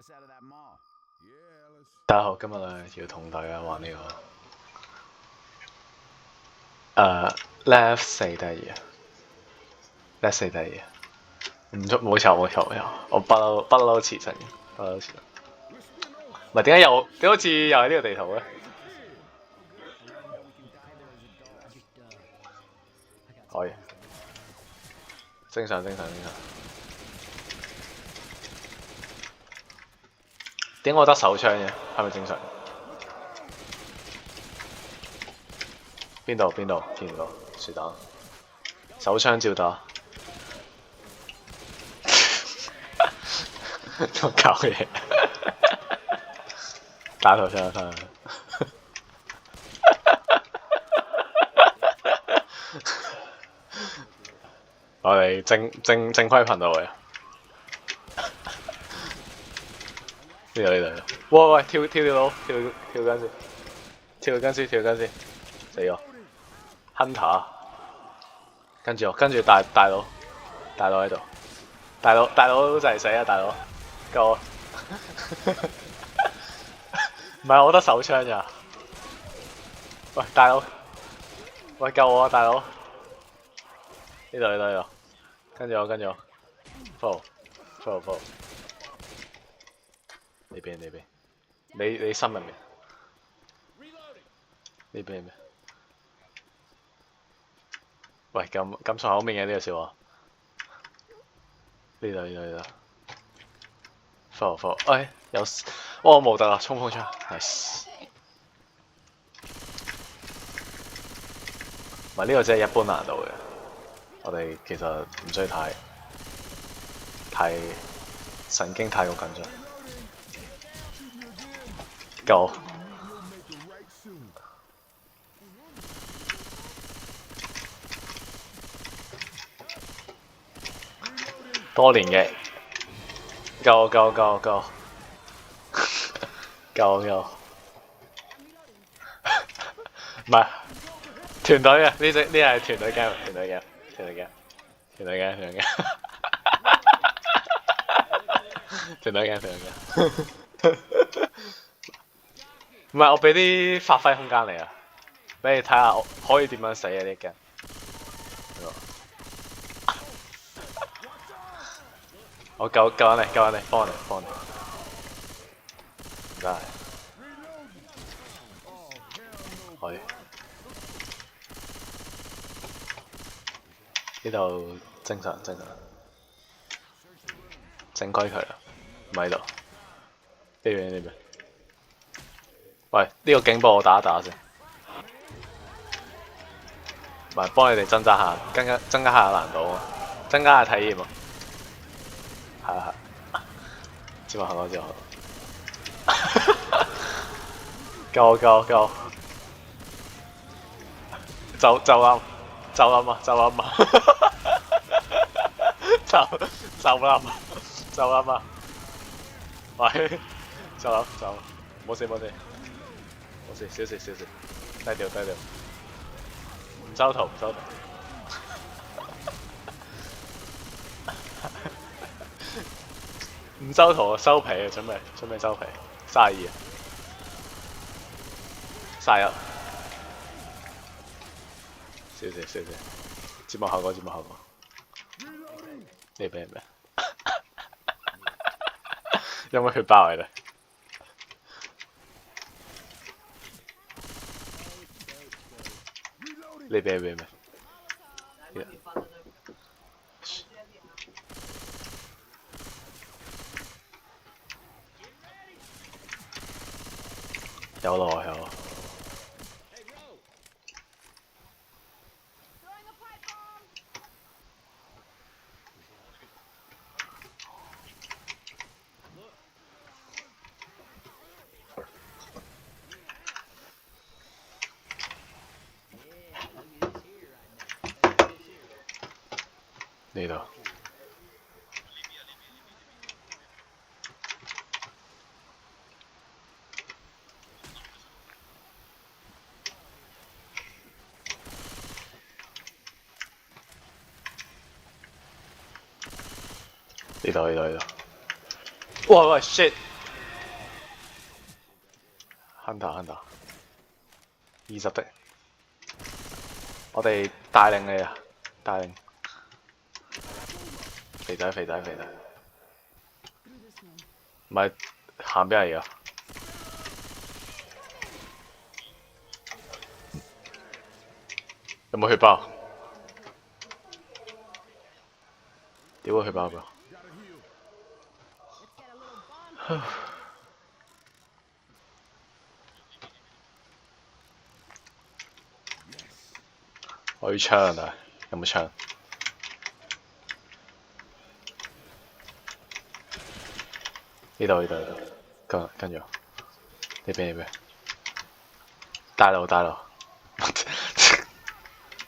大家好，今日咧要同大家玩呢、Left 4第2 Left 4第2，冇錯，我不嬲遲陣嘅，不嬲遲陣。唔係點解好似又係呢個地圖咧？可以，正常。點解我得手槍嘅？係咪正常？邊度？見唔到，樹彈。手槍照打。做搞嘢。打頭槍翻。我哋正規頻道嘅。呢度，喂，跳到，跳緊先，死咗 ，Hunter， 跟住大佬喺度，大佬就係死啊，大佬，救我！唔係我得手槍咋？喂，大佬，喂救我啊，大佬！呢度，跟住我 ，follow。呢邊，你心入面，呢邊咩？喂，咁重口面嘅呢個笑話，呢度 ，follow，哎，我冇得啦，衝鋒槍 ，nice。唔係呢個真係一般難度嘅，我哋其實唔需要太神經太過緊張。夠多年嘅，夠，唔係團隊嘅，呢係團隊 game，唔係我俾啲發揮空間你啊，俾你睇下我可以點樣死啊呢 game。我救緊你，幫你，唔該。可以。呢度正常，整規佢啦，唔喺度。呢邊。喂，呢個警報我打一打先，唔係幫你哋增加下難度，增加下體驗啊！係，接埋後頭，夠，就冧啊！喂，就冧，冇事，小事，低調，唔收圖，唔收圖收皮啊！準備收皮，32啊，31，小事，節目效果，你俾咩？有冇血爆嚟咧？你俾咩？有咯。呢度。呢度。喂 shit！ Hunter 20的，我哋帶領你啊，帶領肥仔，唔係行邊嚟㗎？有冇血包？屌個血包㗎！我要槍啊！有冇槍？呢度，跟住呢邊，大路，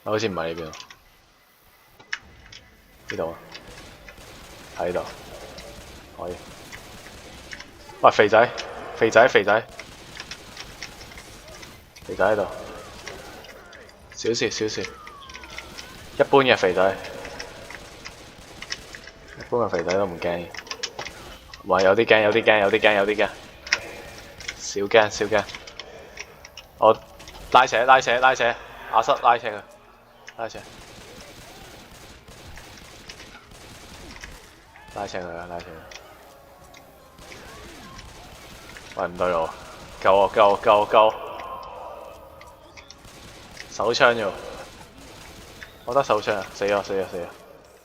好似唔係呢邊喎，呢度啊，喺呢度，可以。喂，肥仔喺度，小事，一般嘅肥仔都唔驚。哇！有啲驚，少驚。我拉扯，亞瑟拉扯佢，拉扯佢。喂，唔對路，救我！手槍啫喎，我得手槍啊！死咗！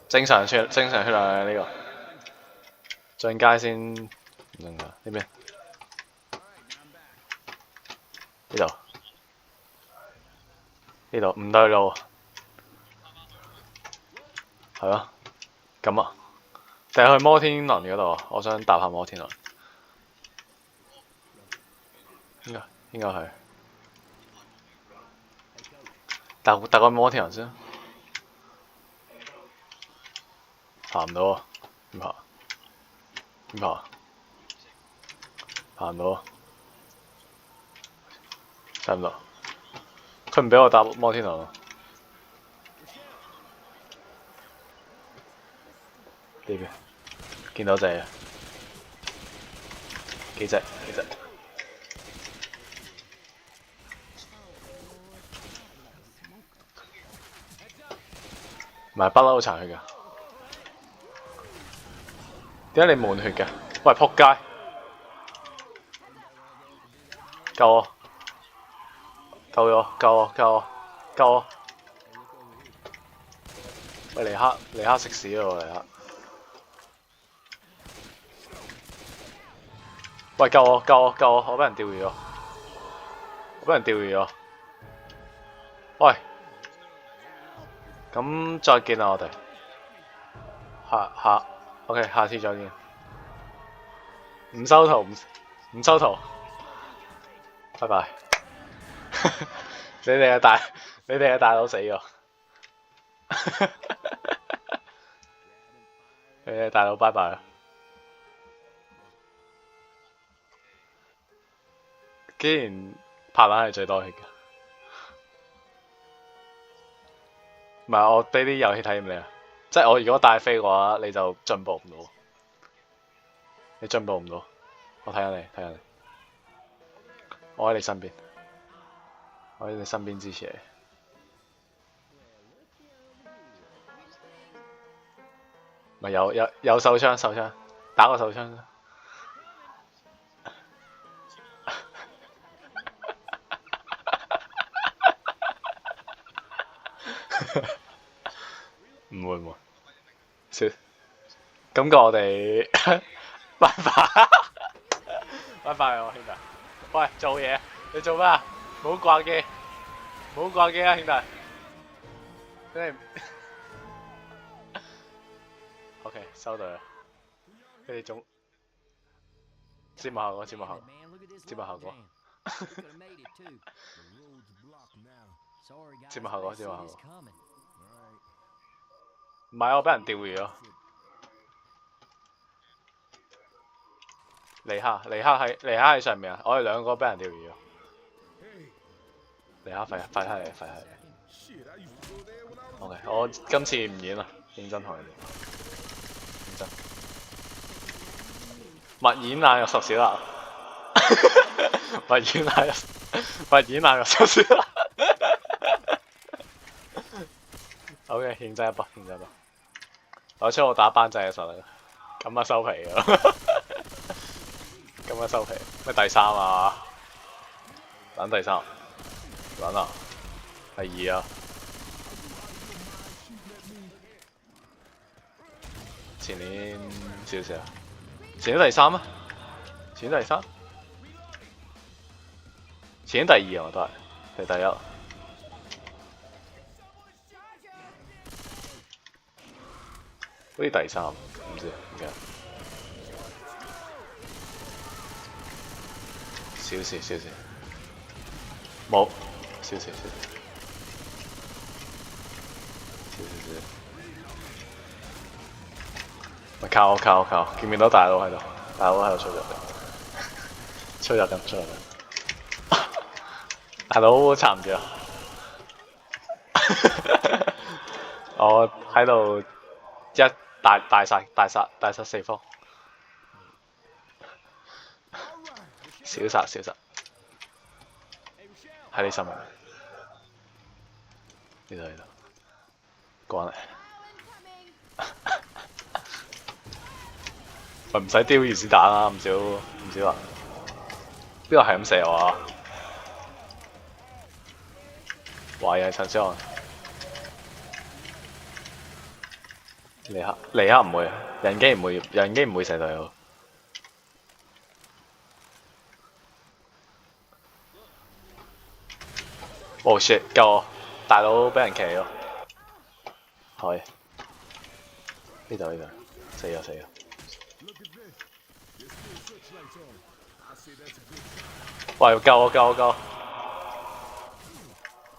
正常血量呢個，進階先唔正常。呢邊呢度唔對路，係咯，咁啊，定係去摩天輪嗰度啊？我想搭下摩天輪，應該係搭個摩天輪先，爬唔到啊！點爬？爬唔到啊！差唔多。佢唔俾我搭摩天輪啊！呢邊見到隻啊，幾隻？唔係不嬲殘血㗎，點解你滿血嘅？喂，仆街！救我！喂，尼克食屎喎！尼克！喂，救我！我俾人釣魚咗！喂，咁再見啦，我哋OK， 下次再見。唔收圖，拜拜。你哋嘅大佬死咗，你哋大佬拜拜啦。竟然拍爛係最多血嘅，唔係我俾啲遊戲體驗你啊！即係我如果帶飛嘅話，你就進步唔到。你進步唔到，我睇下你，我喺你身邊。我喺你身邊支持你。咪有手槍，打個手槍。唔會，感覺我哋拜拜我兄弟。喂，做嘢，你做咩啊？唔好掛機啊，兄弟。你OK 收到啦。你哋仲節目效果。唔係我俾人釣魚咗。尼克喺上面啊！我哋兩個俾人釣魚咗。尼克廢閪嚟。OK， 我今次唔演啦，認真同你哋。認真。勿演爛肉十小啦。把魚拿入，把魚拿入手先啦。好嘅，認真一波，認真一波。攞出我打班仔嘅實力，咁啊收皮㗎。咁啊收皮，咩第三啊？玩第三，玩啊，第二啊。前年少少，前年第三啊？前年第三？前年第二啊，我都係，定第一？好似第三，唔知唔記得。少少少少，冇少少少少少少。咪靠！見唔見到大佬喺度？大佬喺度吹入緊，吹入緊。大佬撐唔住啊！我喺度大殺四方，小殺喺你心入面。呢度，過嚟。喂，唔使丟原子彈啦，唔少啊！邊個係咁射我啊？話又係陳思翰。尼克唔會，人機唔會射到我。Oh shit！救我！大佬俾人騎咗。可以。呢度，死咗。喂，救我！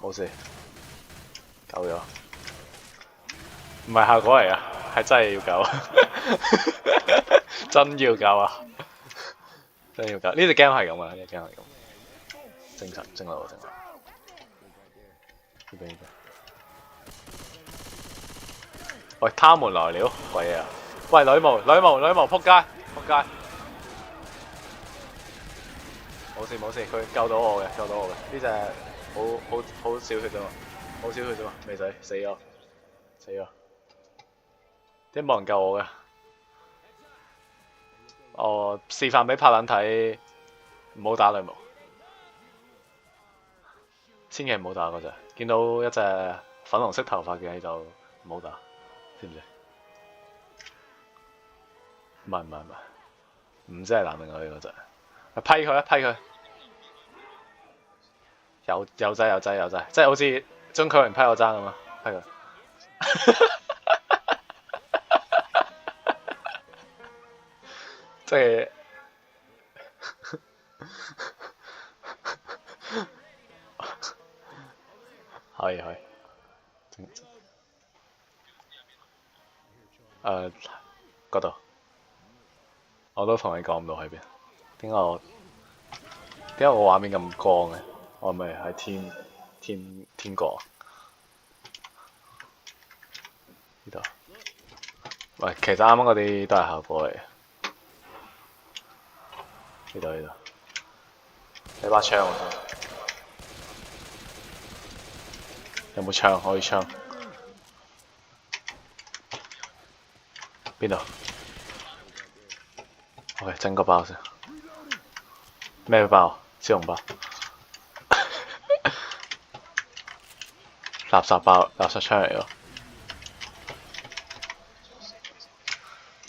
冇事，救咗。唔係效果嚟㗎，係真係要救。真要救啊！真要救。呢隻 game 係咁啊，呢隻 game 係咁。正路。喂，他們來了，鬼嘢啊！喂，女巫，仆街！冇事，佢救到我嘅。呢隻好少血啫嘛，未死咗。點冇人救我嘅？我示範俾柏撚睇，唔好打女巫，千祈唔好打嗰隻。見到一隻粉紅色頭髮嘅就唔好打，知唔知？唔係，唔知係男定女嗰隻。批佢！有劑，即係好似鍾強榮批我爭咁啊！批佢。即係可以。嗰度我都同你講唔到喺邊。點解我畫面咁光嘅？我咪喺天國呢度。喂，其實啱啱嗰啲都係效果嚟嘅。呢度，你把槍我想，有冇槍可以槍？邊度 ？OK， 整個包先。咩包？小籠包。垃圾包，垃圾槍嚟㗎。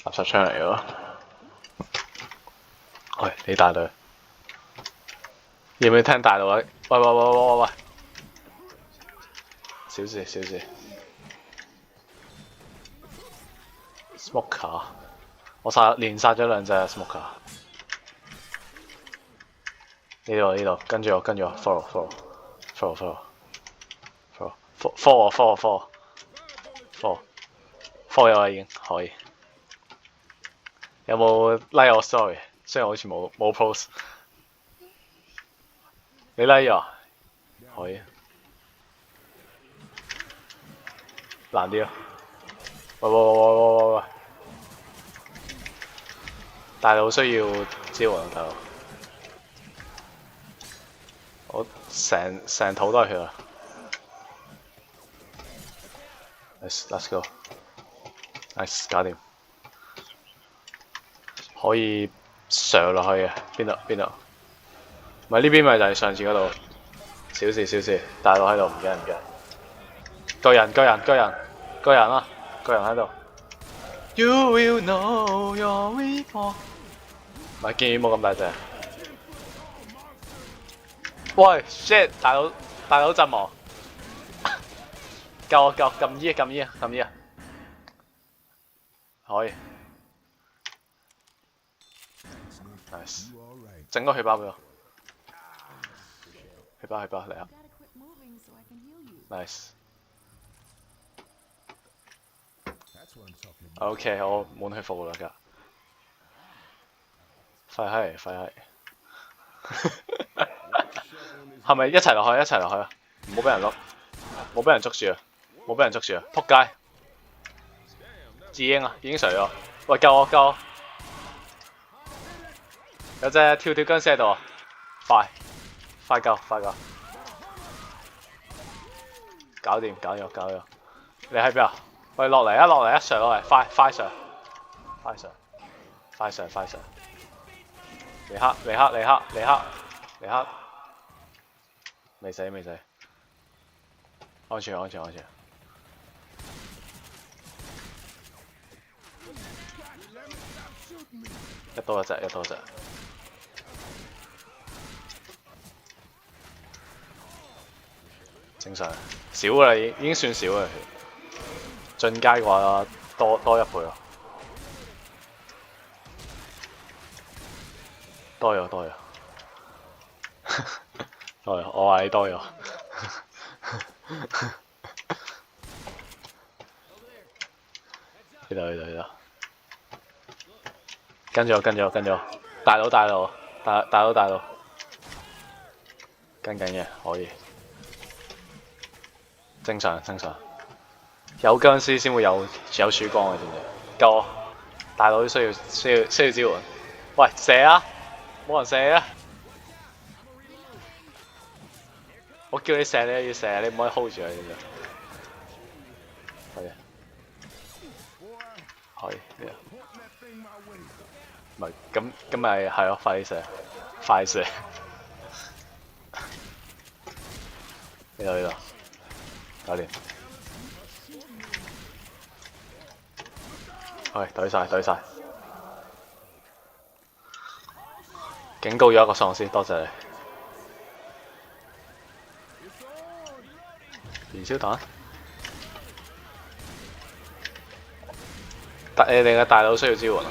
垃圾槍嚟㗎。喂，你大隊，要唔要聽大佬啊？喂！小事。Smoker， 我連殺咗兩隻 Smoker。呢度，跟住我 follow 有啦已經可以。有冇 like 我 story？ 雖然我好似冇 post。你 like 咗？可以。難啲啊！喂！大佬需要支援啊，大佬。我成肚都係血啊 ！Let's go，nice 搞掂，可以上落去嘅，邊度？唔係呢邊咪就係上次嗰度，小事，大佬喺度唔驚。個人啊，個人喺度。You will know your report。唔係見冇咁大隻。喂 ，shit！ 大佬陣亡。救我！撳 E 啊！可以。nice。整個血包俾我。血包嚟啊 ！nice。OK， 我滿血復活啦，家。廢閪。係咪一齊落去啊？唔好俾人碌，冇俾人捉住啊！仆街！智英啊，已經垂咗。喂，救我！有隻跳僵屍喺度啊！快救！搞掂！你喺邊啊？喂，落嚟啊！上落嚟，快上！尼克！未死，安全。一刀一隻。正常，少啦已經算少啦。進階嘅話多1倍咯。多咗。我話你多咗。呢度。跟住我。大佬。跟緊嘅可以。正常。有僵屍先會有曙光嘅，知唔知？救我！大佬需要支援。喂，射啊！冇人射啊！我叫你射，你要射，你唔可以 hold 住佢，知唔知？可以。唔係咁咪係咯，快射！呢度，搞掂。懟晒。警告咗一個喪屍，多謝你。燃燒彈？你哋嘅大佬需要支援啊！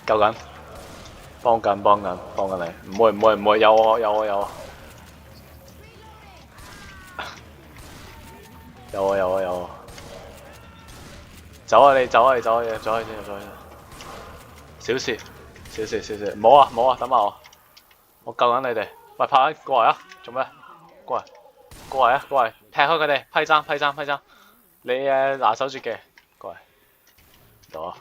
救緊，幫緊你，唔會，有我。有。走啊！小事，唔好啊！等埋我救緊你哋。喂，拍緊過嚟啊！做咩？過嚟！踢開佢哋，批踭。你拿手絕技，過嚟。到啊！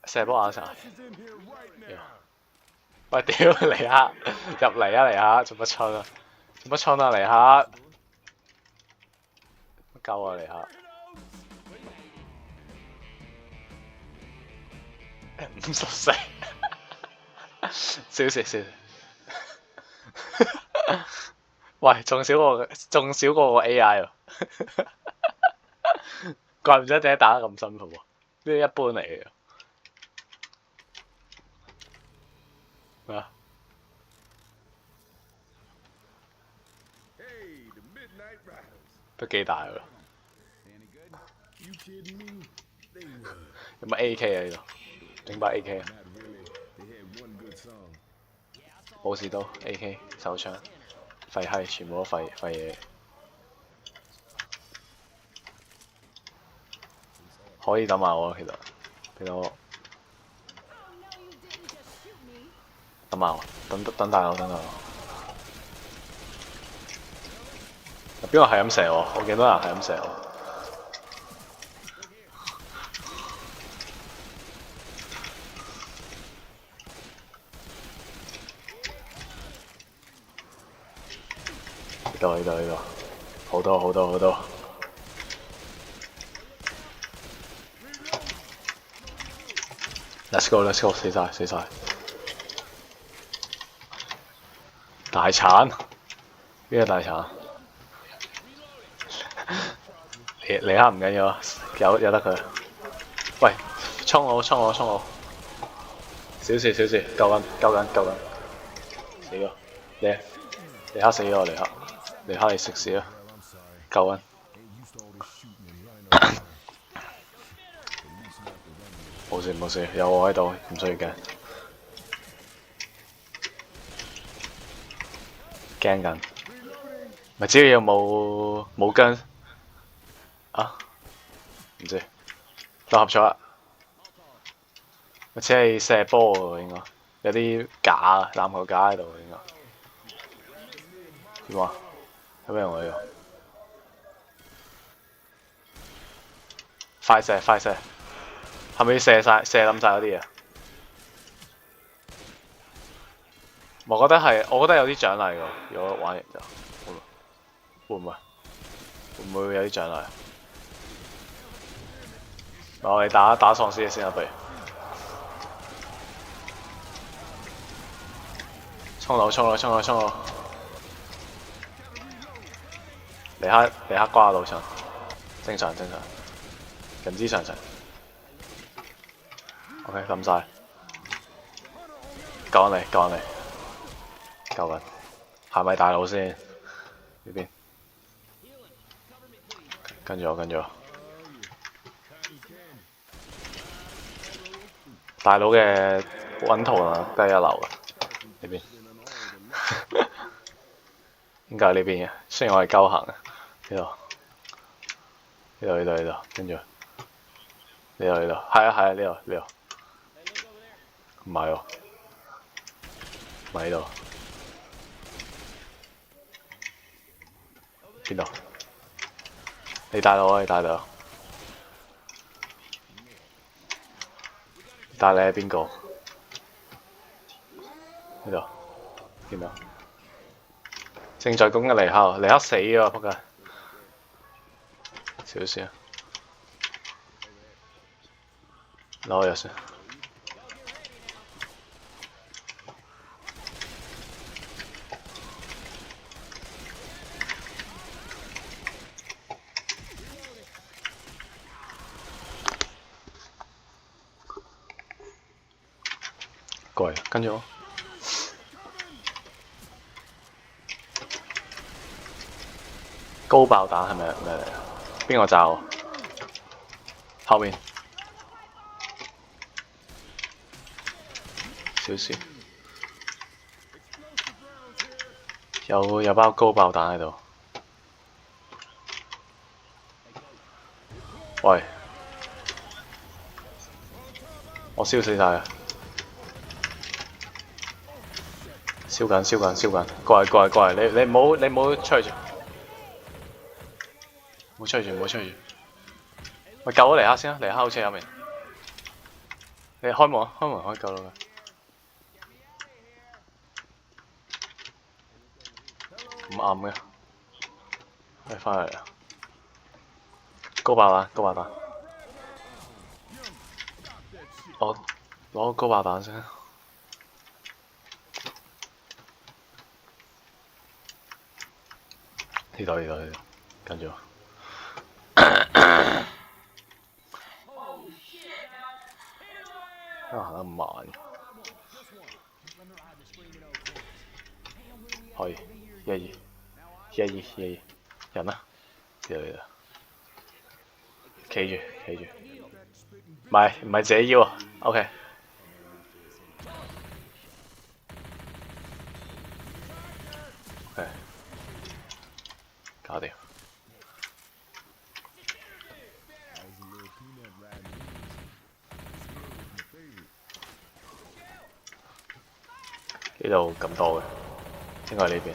射波眼神。喂，屌尼克，入嚟啊！尼克，做乜春啊？尼克？乜鳩啊尼克？54，小事。喂，仲少過個 AI 喎，怪唔之得點解打得咁辛苦喎？呢啲一般嚟嘅。咩啊？都幾大㗎。有乜 AK 啊？呢度整把 AK 啊？武士刀 AK 手槍，廢閪，全部都廢嘢。可以等埋我，其實俾我等埋我，等大佬。邊個係咁射我？我見到人係咁射我。呢度，好多。Let's go， 死晒。大鏟，邊個大鏟？尼克唔緊要啊，有得佢。喂，衝我！小事，救緊。死咗，尼克死咗，尼克你食屎啊！救緊。冇事，有我喺度，唔需要驚。驚緊，咪只要冇跟啊？唔知六合彩啊？只係射波喎，應該有啲架籃球架喺度應該。點啊？有咩用啊？快射！係咪要射冧晒嗰啲嘢？我覺得有啲獎勵㗎，如果玩完就會唔會有啲獎勵？我哋打喪屍先啊，不如衝我！尼克瓜老襯，正常，人之常情。OK， 抌晒，救緊，係咪大佬先？呢邊，跟住我。大佬嘅穩圖啊，都係一流嘅呢邊。應該係呢邊嘅，雖然我係鳩行嘅。呢度，跟住呢度，係啊，呢度。唔係喎，唔係呢度。邊度？你帶到啊！帶你係邊個？呢度，見到？正在攻嘅尼克死啊！仆街！少少，攞藥先。過嚟，跟住我。高爆彈係咪咩嚟啊？邊個炸我？後面少少，有包高爆彈喺度。喂，我燒死晒啊！燒緊，過嚟！你唔好吹住，唔好吹住。喂，救咗尼克先啊！尼克好似喺入面。你開門可以救到佢。唔暗嘅，你翻嚟啊！高爆彈，我攞高爆彈先。呢度，跟住我。行得咁慢，可以1-2，人啊，呢度，企住，唔係自己腰啊 ，OK，搞掂。呢度咁多嘅，應該係呢邊。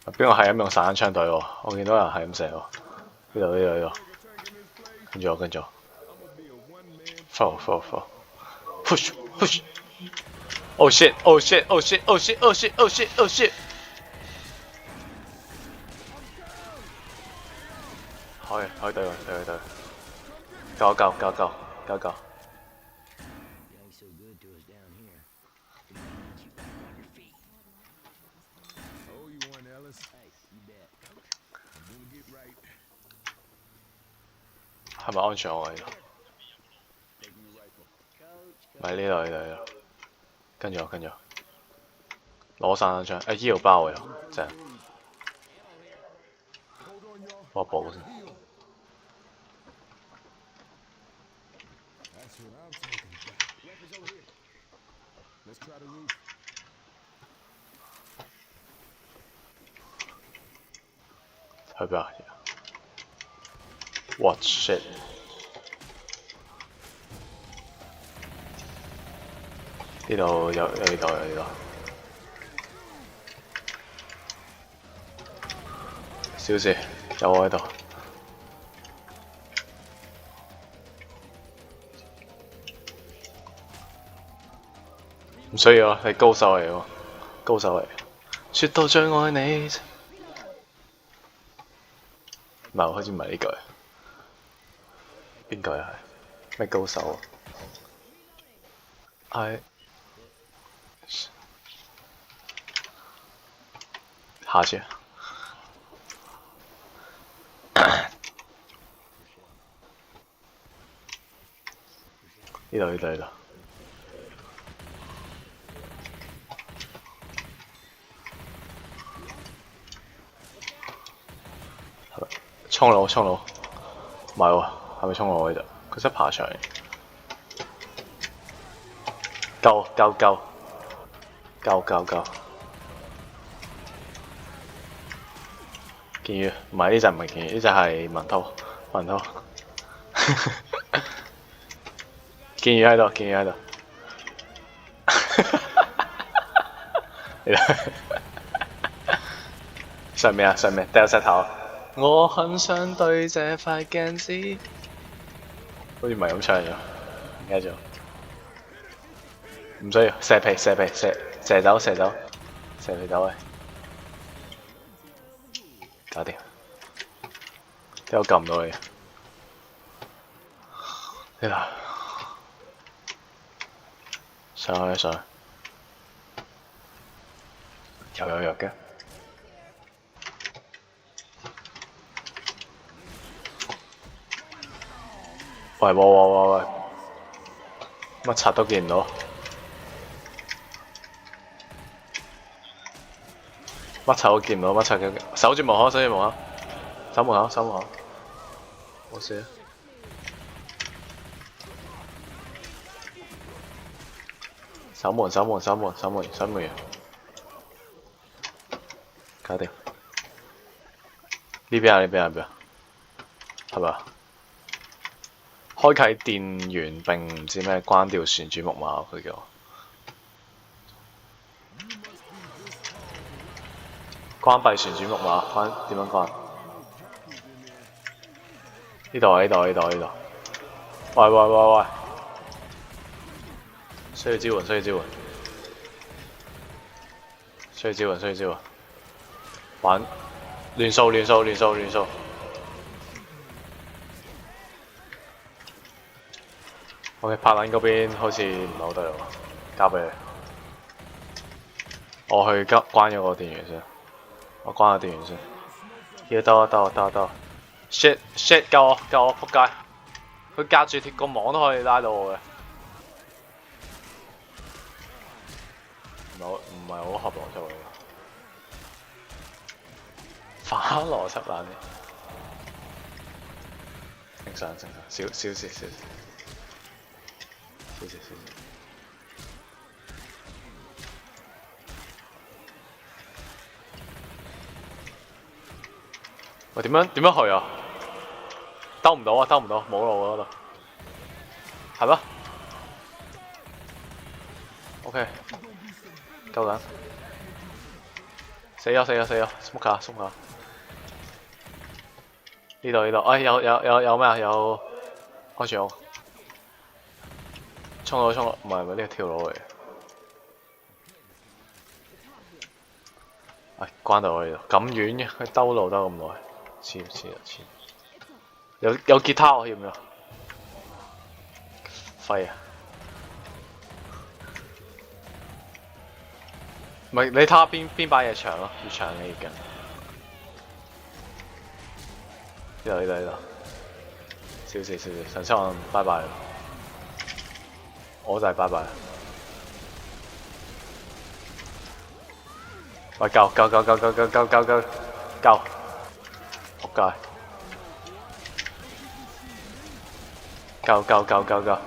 邊個係咁用散槍隊喎？我見到人係咁射喎。呢度。跟住我。Push。Oh shit！可以對。救！係咪安全我呢度？咪呢度。跟住我。攞散彈槍，醫療包喎又，正。幫我補先。去邊啊 ？What shit！ 呢度有呢度。小事，有我喺度。唔需要啊，你高手嚟喎，説到最愛你。唔係，好似唔係呢句。邊句啊？咩高手啊？係下次。呢度。衝佬，唔係喎，係咪衝佬嘅啫？佢識爬牆。救！劍魚，唔係呢隻，唔係劍魚，呢隻係文濤。劍魚喺度。上面掉石頭。我很想對這塊鏡子，好似唔係咁唱咗，唔記得咗。唔需要，射皮，射走喂，搞掂。點解我撳唔到你？呢度上去，又有藥嘅。喂，乜柒都見唔到，守住門口，守門口，冇事啊。守門，搞掂。呢邊啊，係咪啊？開啟電源並唔知咩關掉旋轉木馬，佢叫我關閉旋轉木馬，點樣關？呢度。喂！需要支援。玩亂數。OK， 柏林嗰邊好似唔係好對路，交俾你。我去關咗個電源先。要得。shit， 救我！仆街！佢隔住個網都可以拉到我嘅。唔係好合邏輯嚟㗎。反邏輯爛嘅。正常，小事。喂，點樣去啊？兜唔到，冇路嗰度。係咩 ？OK，夠緊。死咗，smoke 下。呢度，哎有咩啊？有開住我，衝落，唔係呢個跳樓嚟。哎，關到我呢度，咁遠嘅，佢兜路兜咁耐，黐。有吉他喎，要唔要？廢啊！唔係你睇下邊把嘢長咯，越長嘅越勁。呢度，少少，神七王拜拜。我就係拜拜。喂，救！撲街！救！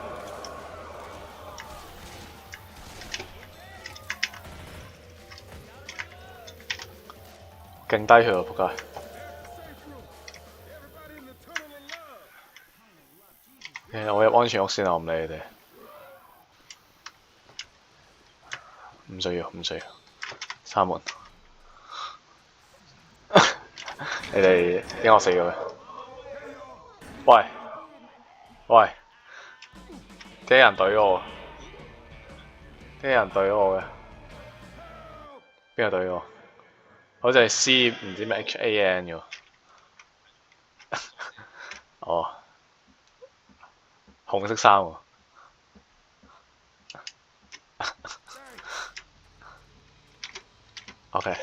勁低血喎，撲街！我入安全屋先啊，我唔理你哋。唔需要，閂門。你哋應我死嘅咩？喂！啲人懟我嘅。邊個懟我？好似係 C 唔知咩 HAN 嘅喎。哦，紅色衫喎。OK，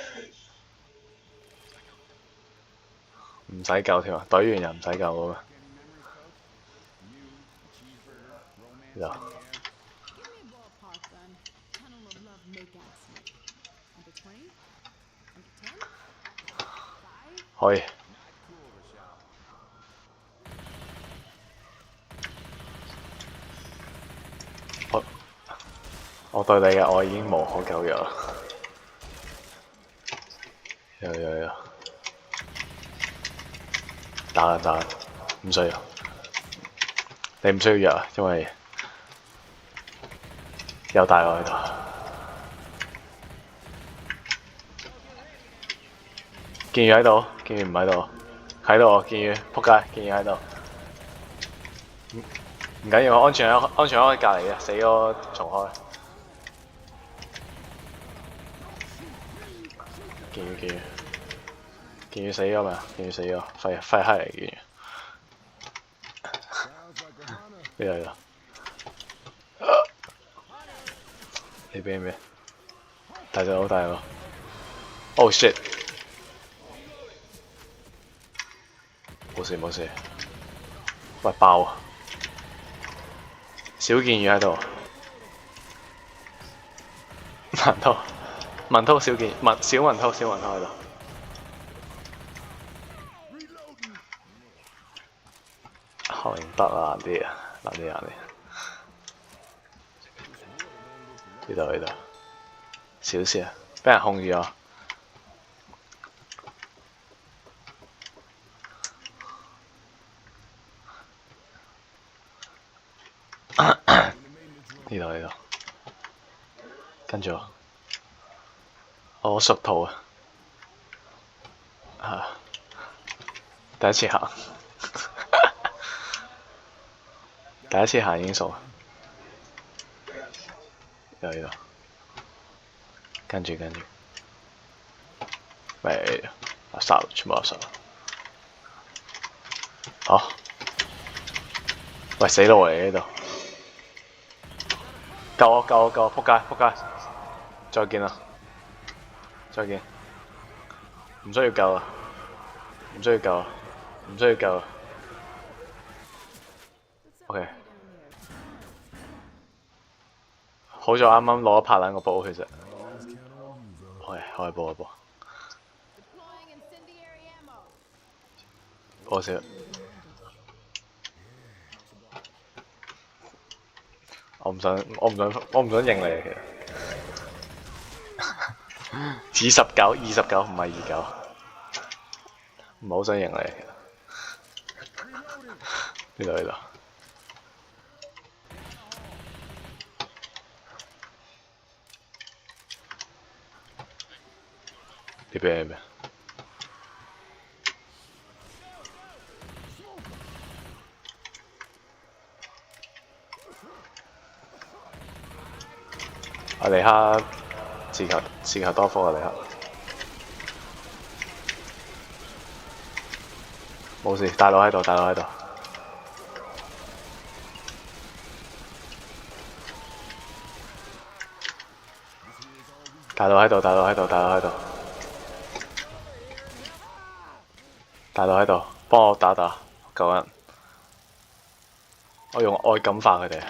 唔使救添啊！懟完人唔使救嘅咩？呢度。可以。我對你嘅愛已經無可救藥啦。有。打啦，唔需要。你唔需要藥啊，因為有大我喺度。劍魚喺度，劍魚唔喺度，喺度劍魚，仆街，劍魚喺度。唔緊要，安全屋喺隔離嘅，死咗重開。劍魚死咗未啊？劍魚死咗，廢閪嚟嘅劍魚。呢度。你邊？大隻佬。Oh shit！冇事。喂，爆啊！小劍魚喺度。文韜小文韜喺度。後面得難啲。呢度。小事啊，俾人控住咗。呢度。跟住我熟途啊，第一次行。已經熟。呢度。跟住。喂，全部垃圾。好。喂，死佬嚟呢度。救我！仆街！再見。唔需要救啊！OK。好在啱啱攞咗拍爛個寶其實。開波。我笑。我唔想認你其實。29，唔係29。唔係好想認你其實。呢度。呢邊咩？阿尼克自求多福啊！尼克冇事，大佬喺度，大佬喺度。大佬喺度，大佬喺度，大佬喺度，大佬喺度，幫我打救人。我用愛感化佢哋。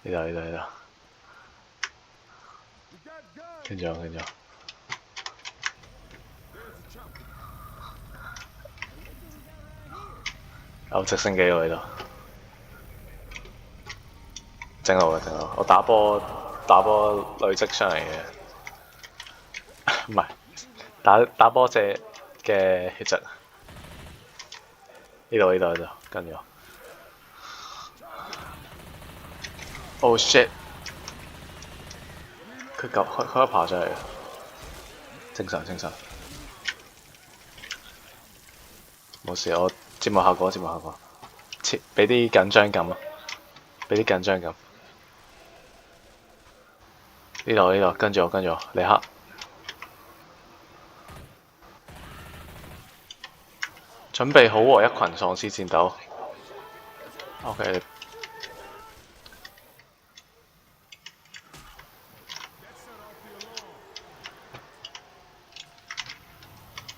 呢度，跟住，有直升機喎呢度，正路，我打波累積上嚟嘅，唔係打波借嘅血質。呢度，跟住我。Oh shit！ 佢一爬上嚟，正常。冇事，我節目效果，俾啲緊張感啊，俾啲緊張感。呢度，跟住我，尼克。準備好和一群喪屍戰鬥。OK。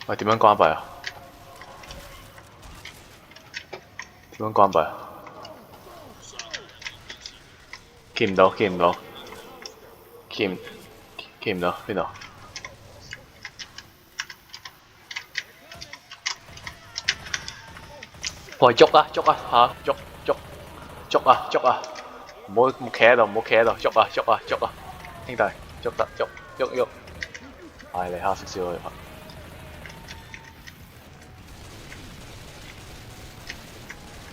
喂，點樣關閉啊？見唔到，邊度？喂，喐啊嚇！喐啊！唔好企喺度，喐啊！兄弟，喐！唉，你嚇識笑佢。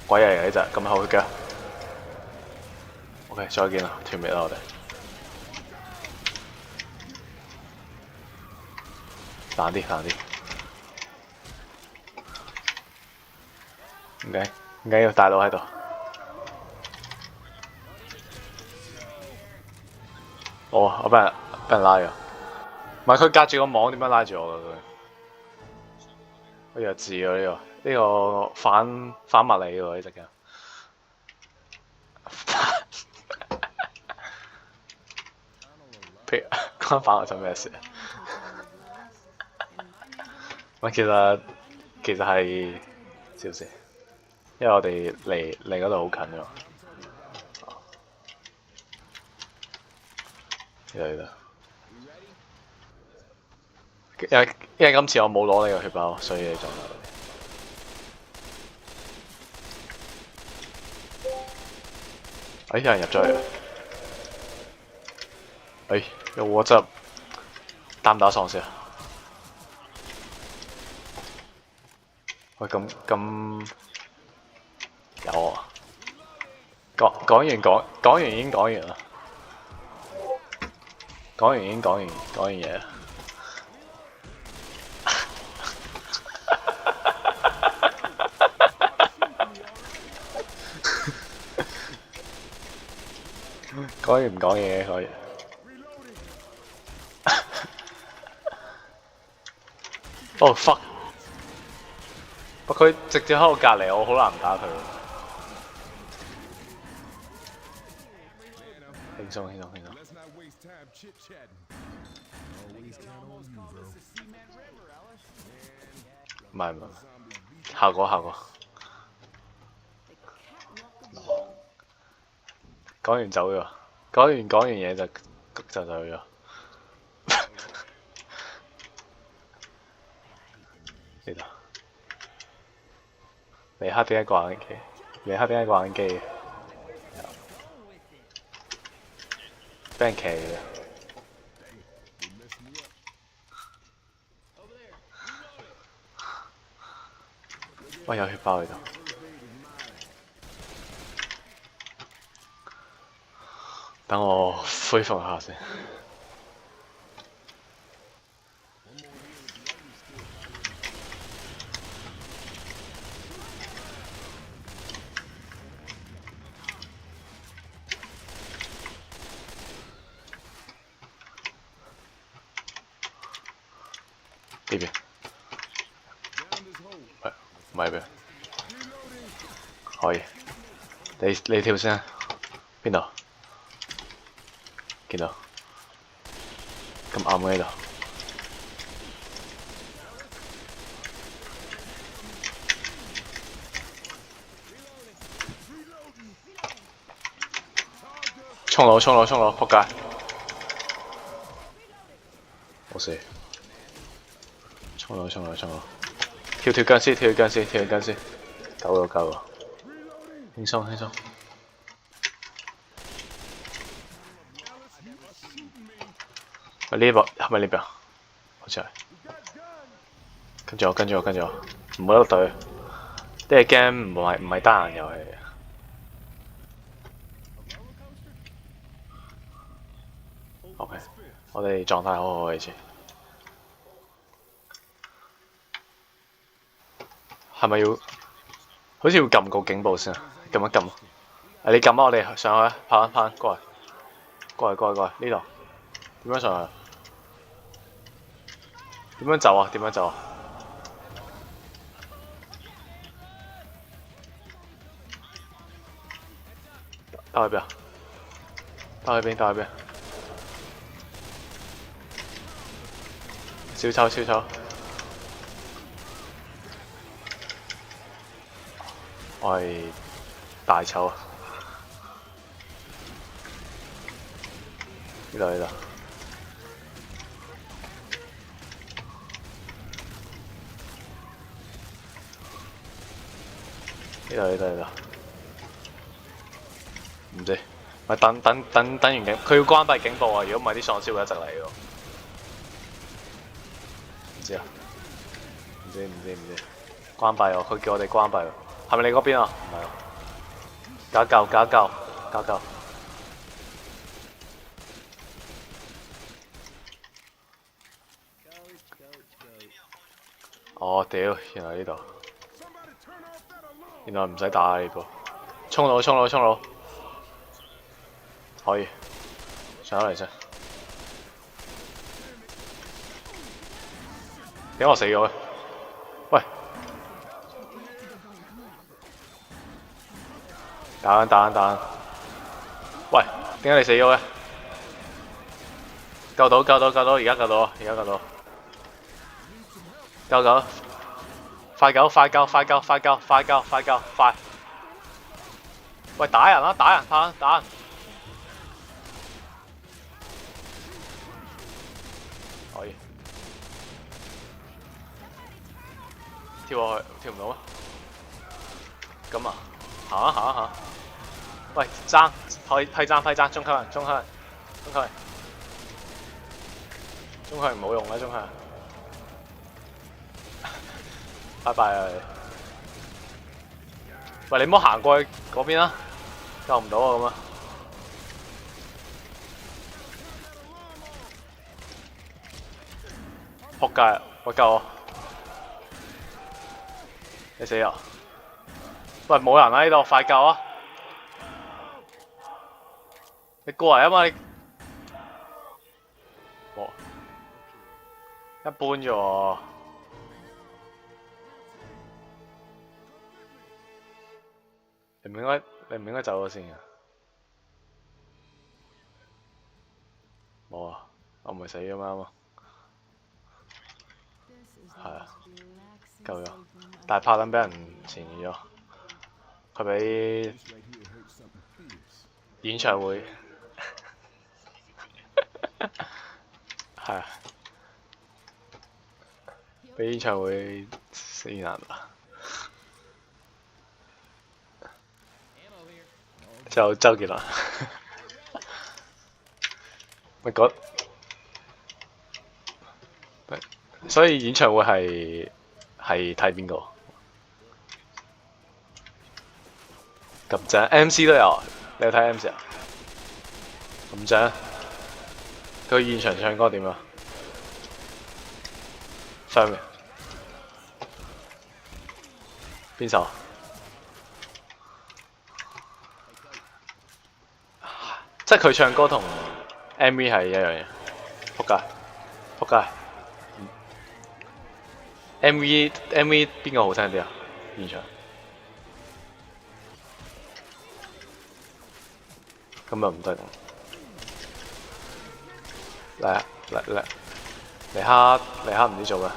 鬼嚟嘅呢隻，咁厚血嘅。OK， 再見啦，團滅啦我哋。彈啲。唔緊要，大佬喺度。我俾人拉咗。唔係佢隔住個網點樣拉住我㗎佢？好弱智喎呢個反物理喎呢隻嘅。關反我做咩事？喂，其實係少少，因為我哋離嗰度好近㗎嘛。呢度。因為今次我冇攞你個血包，所以你仲有。有人入咗嚟。有我執打唔打喪屍啊？喂，咁有啊？講完已經講完啦。講完嘢。講完唔講嘢可以。Oh fuck！ 佢直接喺我隔離，我好難打佢。輕鬆。唔係，效果。講完走咗，講完嘢就走咗。呢度。尼克點解掛緊機？俾人騎嘅。喂，有血包喺度。等我恢復下先。呢邊，唔係邊？可以。你跳先啊？邊度？見到。咁啱嘅呢度。衝佬！仆街！冇事。衝佬！跳僵屍！救我！輕鬆！呢邊係咪呢邊？好似係。跟住我，唔好喺度對。呢個 game 唔係單人遊戲。OK， 我哋狀態好好呢次。係咪要？好似要撳個警報先啊！撳一撳。你撳啊！我哋上去啊！攀過嚟呢度。點樣上去？點樣走啊？打去邊？小丑！我係大丑啊！呢度。唔知，咪等完警，佢要關閉警報啊！如果唔係啲喪屍會一直嚟喎。唔知。關閉喎，佢叫我哋關閉喎。係咪你嗰邊啊？唔係喎。搞救！哦屌！原來呢度。原來唔使打呢個。衝佬！可以。上嚟先。點解我死咗嘅？喂！打！喂！點解你死咗嘅？救到！而家救到！救！快救！喂！打人！打人！可以。跳落去，跳唔到啊！咁啊，行啊！喂，爭，批爭，中區人唔好用啦，中區人。拜拜啊！喂，你唔好行過去嗰邊啦，救唔到啊咁啊！仆街啊！喂，救我！你死啊！喂，冇人喺呢度，快救啊！你過嚟啊嘛你！哇，一般啫喎。你唔應該走咗先啊？冇啊，我唔係死咗咩啱啊？係啊，救咗，但係帕登俾人纏咗，佢俾演唱會係啊，俾演唱會死人啦。就周杰倫，咪嗰，所以演唱會係睇邊個？咁正 MC 都有，你有睇 MC 啊？咁正。佢現場唱歌點啊？上面邊首？即係佢唱歌同 MV 係一樣嘢。仆街，仆街。MV 邊個好聽啲啊？現場咁又唔得。嚟尼克唔知做咩。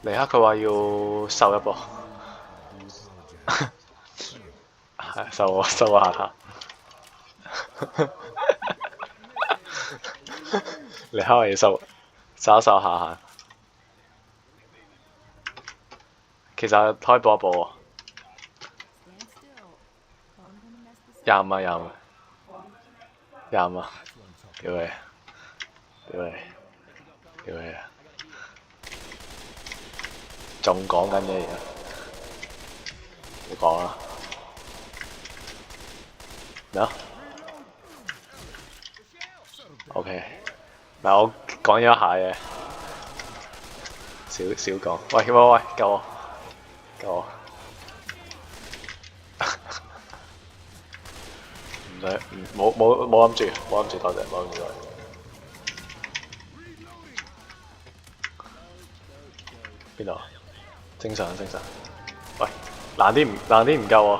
尼克佢話要瘦一波，係瘦下。尼克話要瘦一下。其實可以播一播喎。25啊。屌你！仲講緊嘢而家，你講啊？咩啊 ？OK， 嗱我講咗一下嘅，少講。喂，救我！唔使，冇諗住，多謝，冇諗住。邊度？正常。喂，難啲唔夠喎。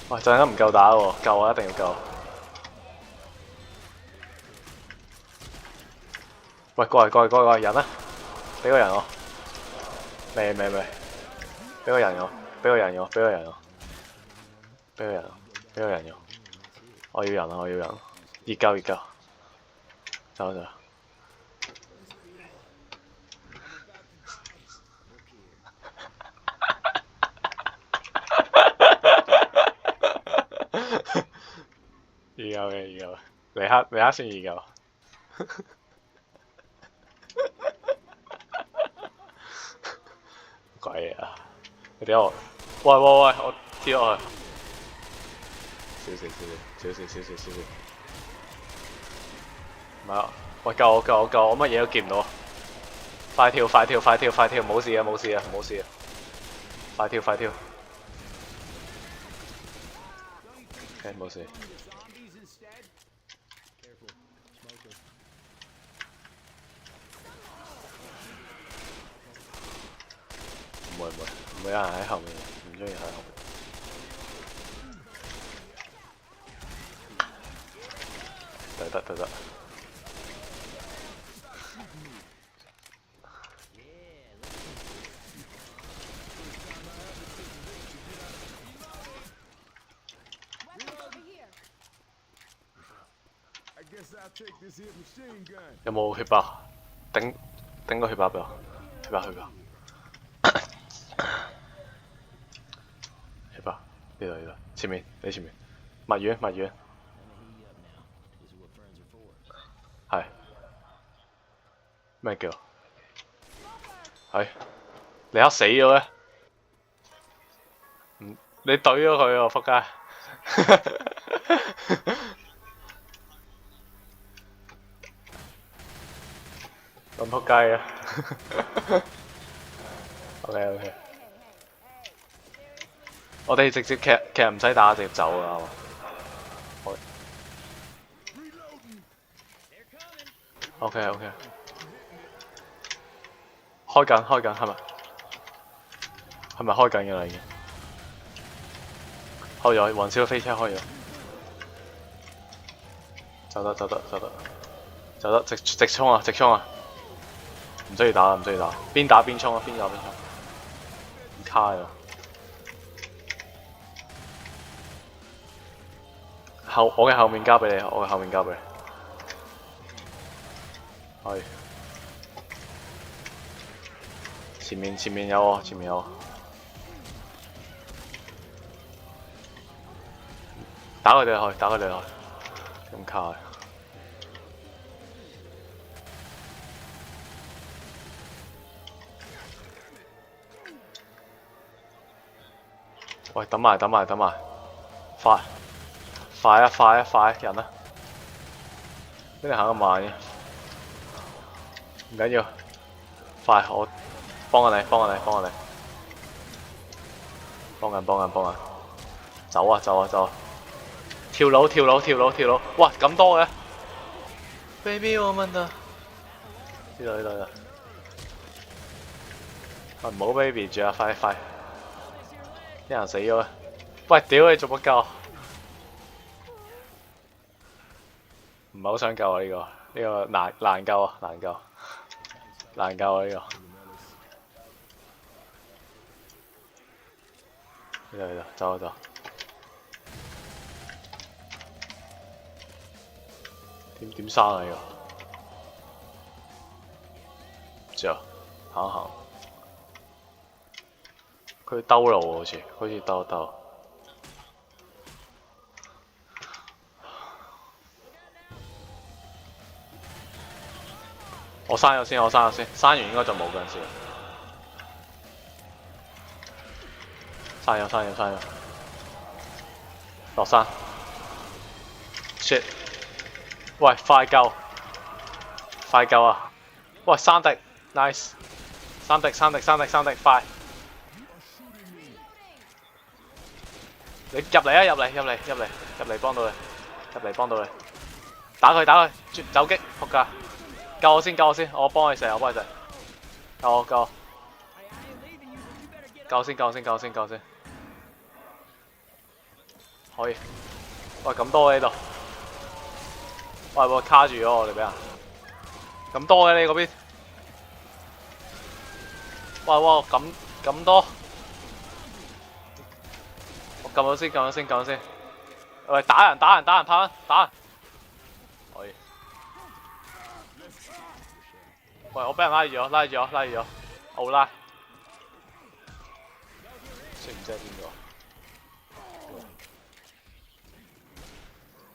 喂，陣間唔夠打喎，夠啊，一定要夠。喂，過嚟，人啊！俾個人我。未。俾個人我。我要人。熱夠。走。易夠嘅，尼克先易夠。鬼嘢啊！你點我？喂，我跳落去。少。唔係啊！喂，救我！我乜嘢都見唔到。快跳！冇事啊！快跳！OK， 冇事。唔會有人喺後面，唔中意喺後面。得。有冇血包？頂個血包俾我。血包。呢度，前面，你前面。墨丸。係。咩叫？係。尼克死咗咩？你懟咗佢喎，仆街！咁仆街嘅。OK。我哋直接其實唔使打，直接走啦。OK。開緊係咪開緊嘅啦已經？開咗，雲霄飛車開咗。走得，直衝啊！唔需要打，邊打邊衝啊！唔卡啊！我嘅後面交俾你，係。前面有我。打佢哋落去，咁卡啊！喂，等埋，快人啊！邊你行咁慢嘅？唔緊要，快我幫緊你，幫緊，走啊！跳樓！哇，咁多嘅 ，baby 我問啊，呢度，唔好 baby 住啊，快，啲人死咗啊！喂，屌你做乜救？唔係好想救啊呢個難救啊呢個。呢度，走。點生啊呢個？唔知啊，行。佢兜路喎，好似兜。我刪咗先，刪完應該就冇嗰陣時。刪咗。落山。shit！喂，快救啊！喂，山迪 ，nice！山迪，快！你入嚟啊！入嚟幫到你，打佢，走擊，仆街！救我先，我幫你射，救我，救我先，可以。喂，咁多嘅呢度，喂，卡住咗我哋俾人，咁多嘅你嗰邊，喂，咁多，我撳咗先，喂，打人，拍人，可以。喂，我俾人拉住咗，奧拉，識唔知係邊個？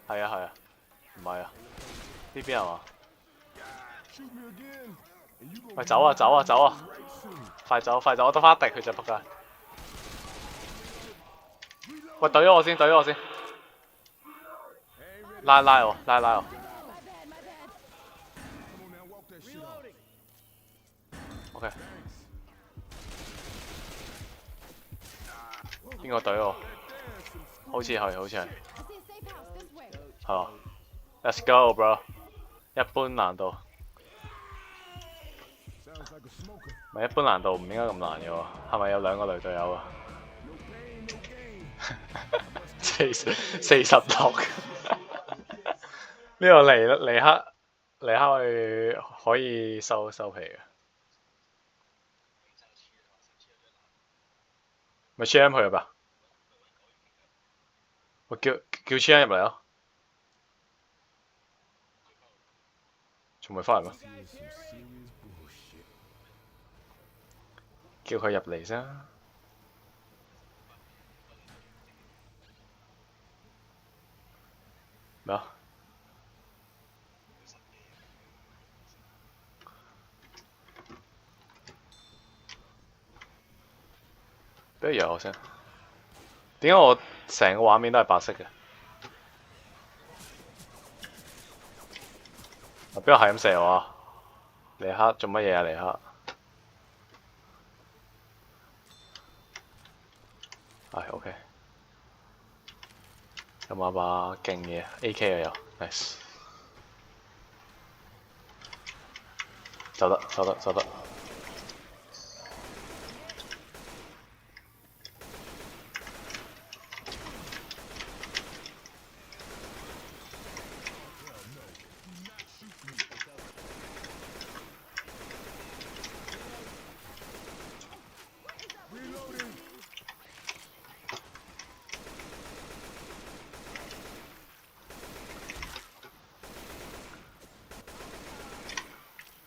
係啊，唔係啊，呢邊係嘛？喂，走啊！快走！我得翻一滴，佢就仆街。喂，懟咗我先，拉我。OK， 邊個懟我？好似係。Let's go, bro！ 一般難度，唔係一般難度，唔應該咁難嘅喎。係咪有2個雷隊友啊？46呢個尼克可以收皮嘅。咪 Cham 佢入吧？我叫 Cham 入嚟咯。仲未翻嚟咩？叫佢入嚟先。咩啊？俾佢入我先。點解我成個畫面都係白色嘅？邊個係咁射我啊？尼克做乜嘢啊？尼克，OK， 有冇把勁嘢 AK 啊？有 ，nice， 走得。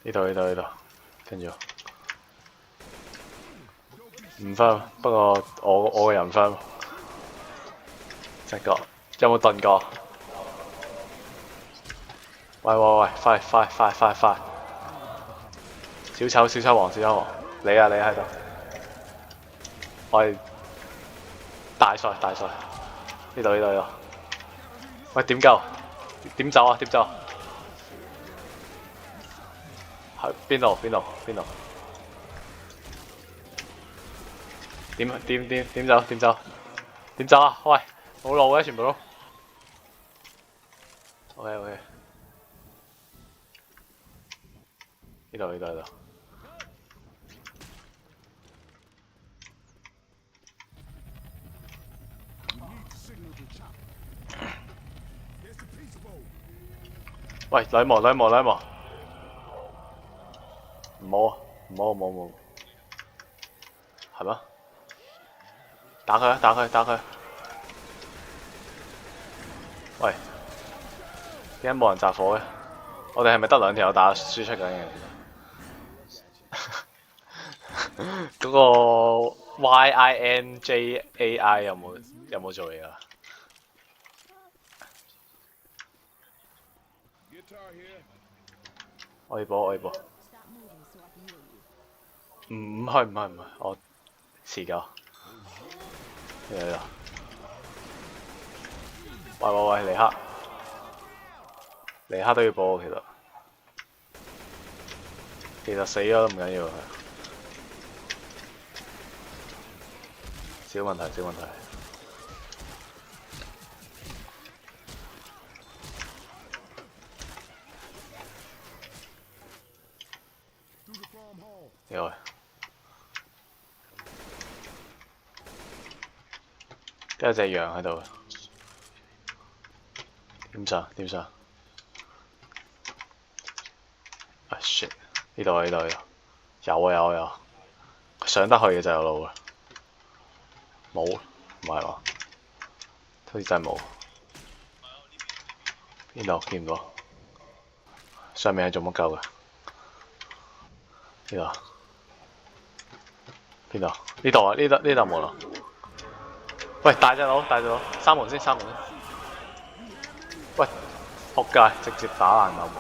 呢度，跟住5分，不過我個人分，隻腳有冇盾過？喂，快！小丑王，你喺度，我係大賽，呢度。喂，點救？點走啊？點走？喺邊度？點走？點走啊？喂，冇路嘅全部都。OK， 呢度。喂，禮幕，唔好，係咩？打佢！喂，點解冇人擲火嘅？我哋係咪得2條友打輸出緊嘅？嗰個 YINJAI 有冇做嘢啊？我要播。唔係，我遲咗。嚟啦！喂，尼克都要播，其實死咗都唔緊要，小問題。又有隻羊喺度，點上？啊 shit！ 呢度，有，上得去嘅就有路啦。冇，唔係嘛？好似真係冇。邊度？見唔到？上面係做乜鳩嘅？呢度？邊度？呢度啊？呢度冇啦。喂，大隻佬，閂門先。喂，仆街，直接打爛樓門。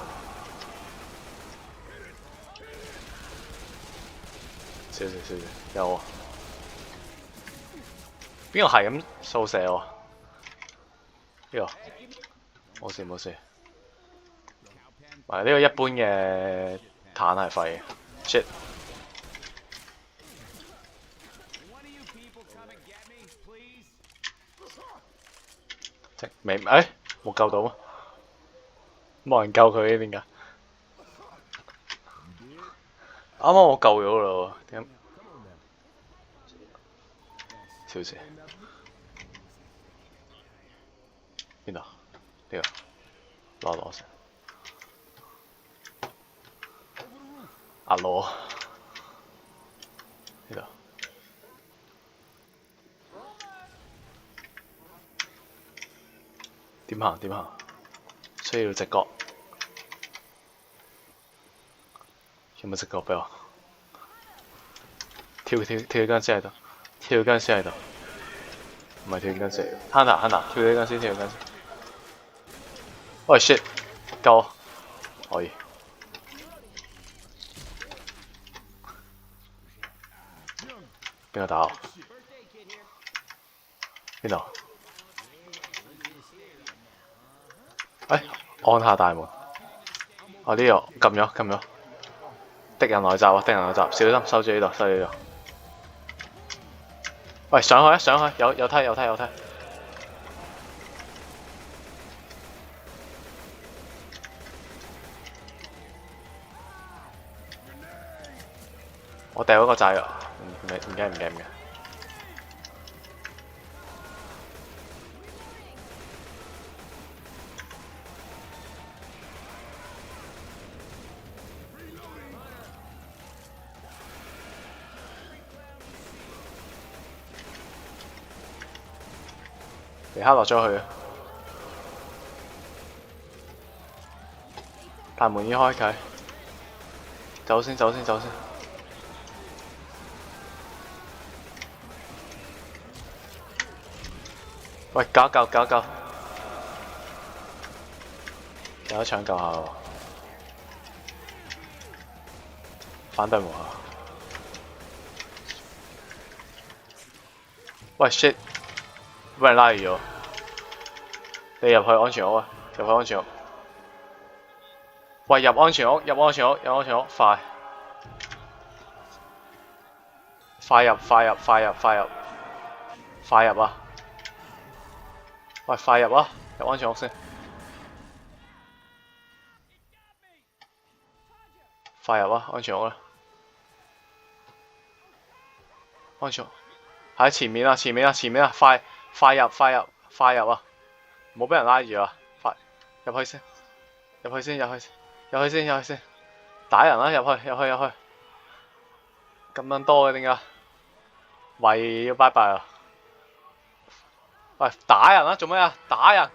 少，有啊。邊個係咁掃射喎？呢個冇事。呢個一般嘅彈係廢嘅。shit！冇救到咩？冇人救佢點解？啱啱我救咗啦喎，點解？少事。邊度？呢個攞先。阿羅呢度。點行？需要直角。有冇直角俾我？跳僵屍喺度。唔係跳僵屍嚟嘅。Hunter，跳僵屍。喂 shit， 救我！可以。邊個打我？邊度？按下大門。呢度撳咗。敵人來襲，小心收住呢度。喂，上去，有梯。我掉嗰個掣啊！唔驚。尼克落咗去啊！大門已經開啟，走先。喂，搞，有得搶救下喎，反對無效。喂 shit！俾人拉住咗。你入去安全屋啊！入去安全屋。喂，入安全屋，入安全屋，入安全屋，快！快入，快入，快入，快入，快入啊！喂，快入啊！入安全屋先。快入啊！安全屋啦。安全屋喺前面啊！前面啊！前面啊！快入！快入！快入啊！唔好俾人拉住啊！快入去先，入去先，入去先，入去先，入去先。打人啦！入去，入去，入去。咁撚多嘅點解？喂，要拜拜啊！喂，打人啦！做咩啊？打人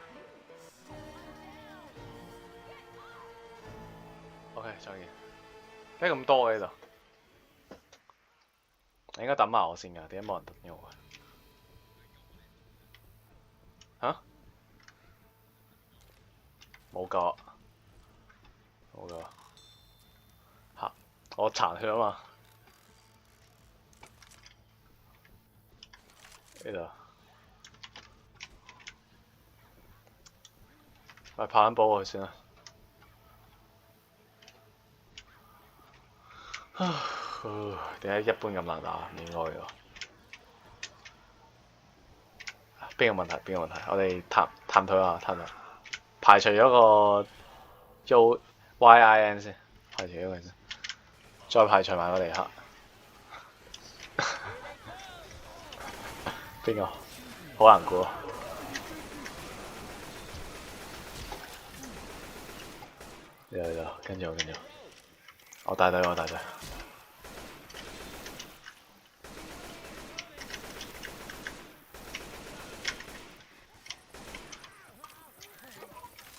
！OK， 再見。點解咁多嘅呢度？你應該等埋我先㗎，點解冇人等我嘅？嚇？冇㗎，冇㗎。嚇！我殘血啊嘛。呢度。喂，跑緊波佢先啦。點解一般咁難打？唔應該㗎。邊個問題？邊個問題？我哋探討下，探討。排除咗個 YIN 先，排除咗佢先，再排除埋我哋嚇。邊個？好難估。嚟，跟住我，跟住我帶隊，我帶隊。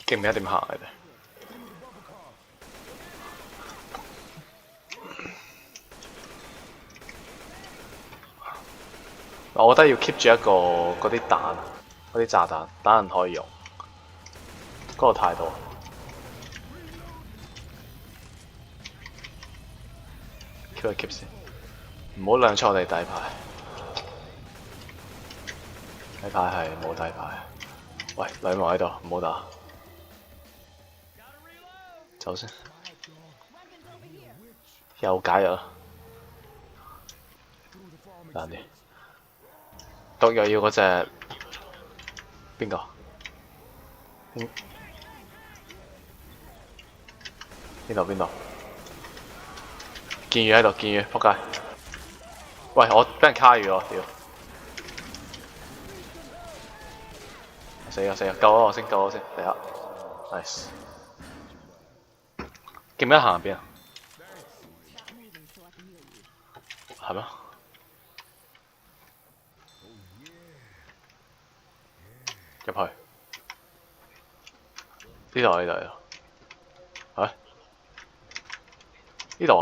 記唔記得點行嚟？我覺得要 keep 住一個嗰啲彈，嗰啲炸彈，等人可以用。嗰個態度。keep 一 keep 先，唔好亮錯我哋底牌。底牌係冇底牌。喂，女巫喺度，唔好打。走先。又解藥啦。難啲。毒藥要嗰隻邊個？邊度？劍魚喺度，劍魚，仆街！喂，我俾人卡住喎，屌！死啊！救我先，第一 ，nice。記唔記得行邊啊？係咩？入去。呢度。啊？呢度。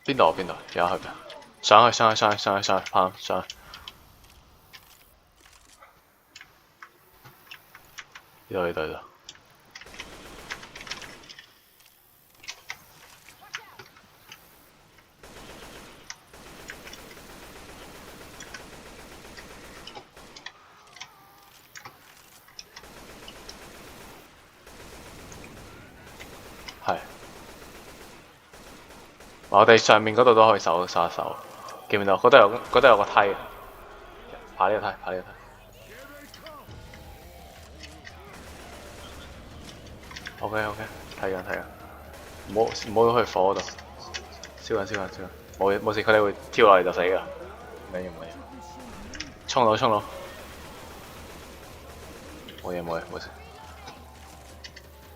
邊度？而家去邊？上去，攀上去。呢度。係。我哋上面嗰度都可以守一守，見唔見到？嗰度有個梯，爬呢個梯。OK，睇緊，唔好去火嗰度，燒緊，冇事，佢哋會跳落嚟就死㗎，唔緊要，衝到，冇事。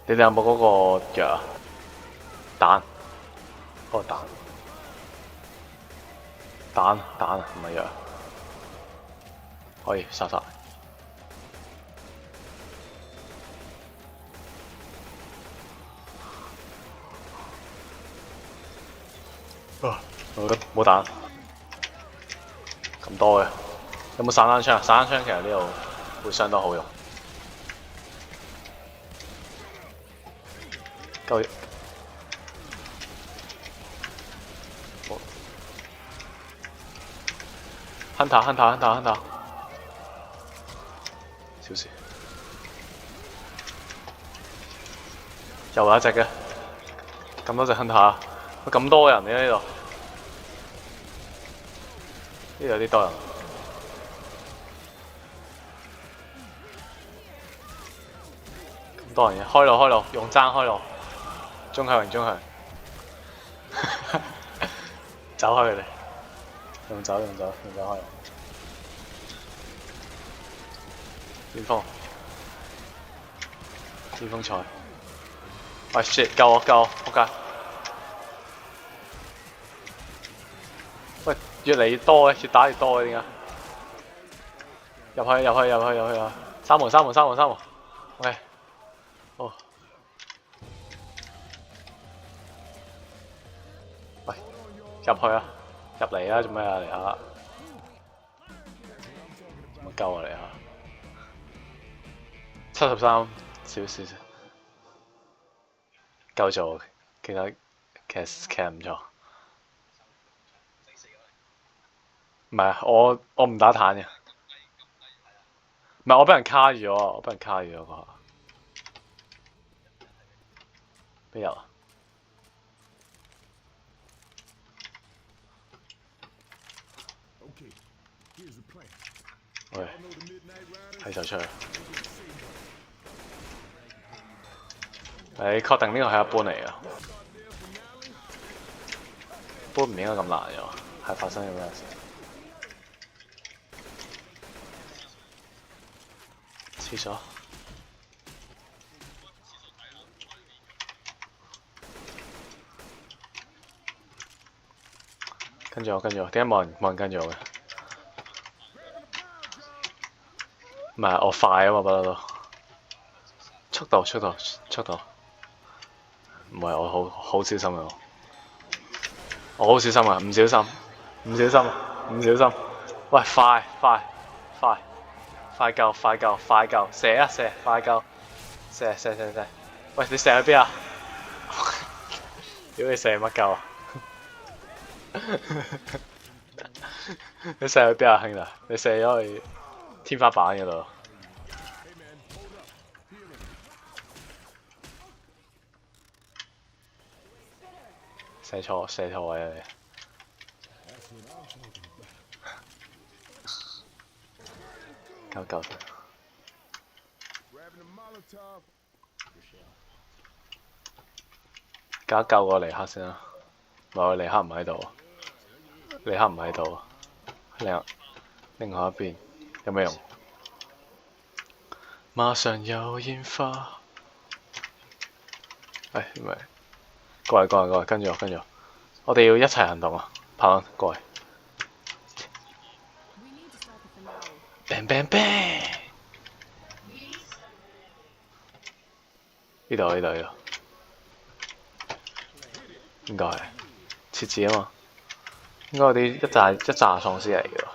你哋有冇嗰個藥啊？彈，嗰個彈啊，唔係藥，可以殺。冇彈，咁多嘅。有冇散彈槍？散彈槍其實呢度會相當好用。夠。Hunter，小事。又有一隻嘅，咁多隻 Hunter，咁多人嘅呢度，呢度有啲多人。咁多人嘅，開路，用爭開路，中向，走開佢哋，用走開路。巔峰賽。喂 shit， 救我，仆街！喂，越嚟越多嘅，越打越多嘅，點解？入去啊！閂門 ！OK， 好。喂，入去啊！入嚟啊！做咩啊？嚟下。乜鳩啊？嚟下。73，少。夠做，其實唔錯。唔係啊，我唔打坦嘅。唔係我俾人卡住咗，嗰下。邊有啊？喂，睇就出去。你確定呢個係一般嚟㗎？般唔應該咁難嘅喎，係發生咗咩事？廁所。跟住我，點解冇人跟住我嘅？唔係我快啊嘛，不嬲都。速度。唔係我好小心嘅我好小心啊！唔小心。喂，快救！射啊射！快救！射！喂，你射去邊啊？屌你射乜鳩啊？你射去邊啊，兄弟？你射咗去天花板嗰度。射錯位啊你！救！救個尼克先啦，唔係尼克唔喺度，另外一邊有咩用？馬上有煙花。唔係，過嚟，跟住我，我哋要一齊行動啊！跑過嚟 ，bang！ 呢度，應該係設置啊嘛，應該有啲一紮喪屍嚟嘅喎。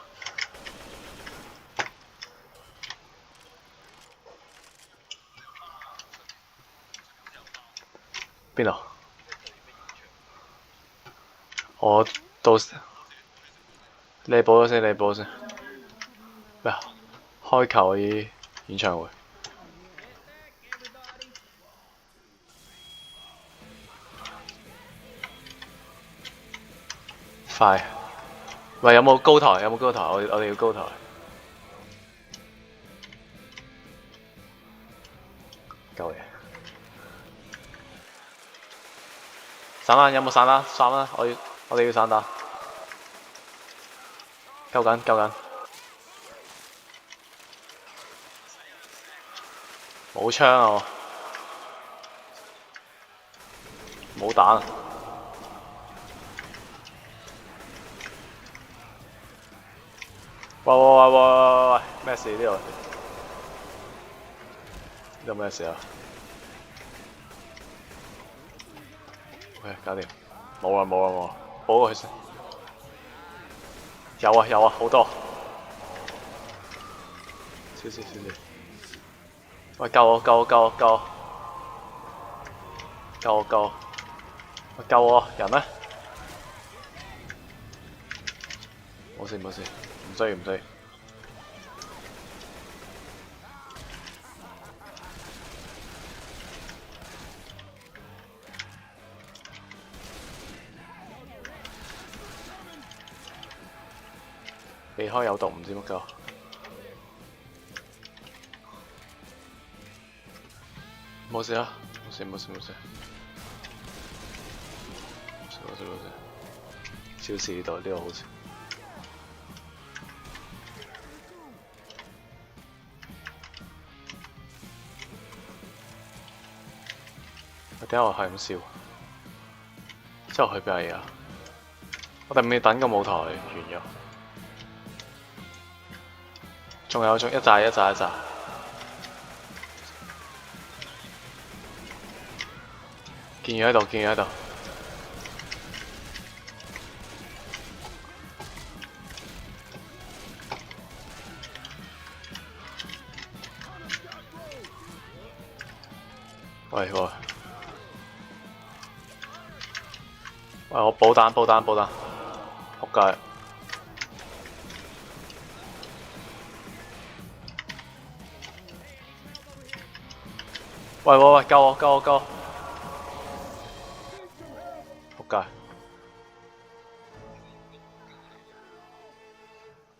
邊度？我到時你報咗先。咩啊？開球啲演唱會。快！喂，有冇高台？我哋要高台。夠嘢。散彈有冇散彈？我哋要散彈。救緊。冇槍啊我。冇彈。喂！咩事呢度？呢度咩事啊？OK，搞掂。冇啦，補過去先。有啊，好多。少少。喂，救我！救我！救我！救我！救我！救我！喂，救我！人呢？冇事冇事，唔需要唔需要。避開有毒唔知乜鳩。冇事啦，冇事。小事呢度好似。點解我係咁笑？之後去邊啊？我哋未等個舞台完咗，仲有一紮。見佢喺度。喂，我補彈，仆街！喂，救我！仆街！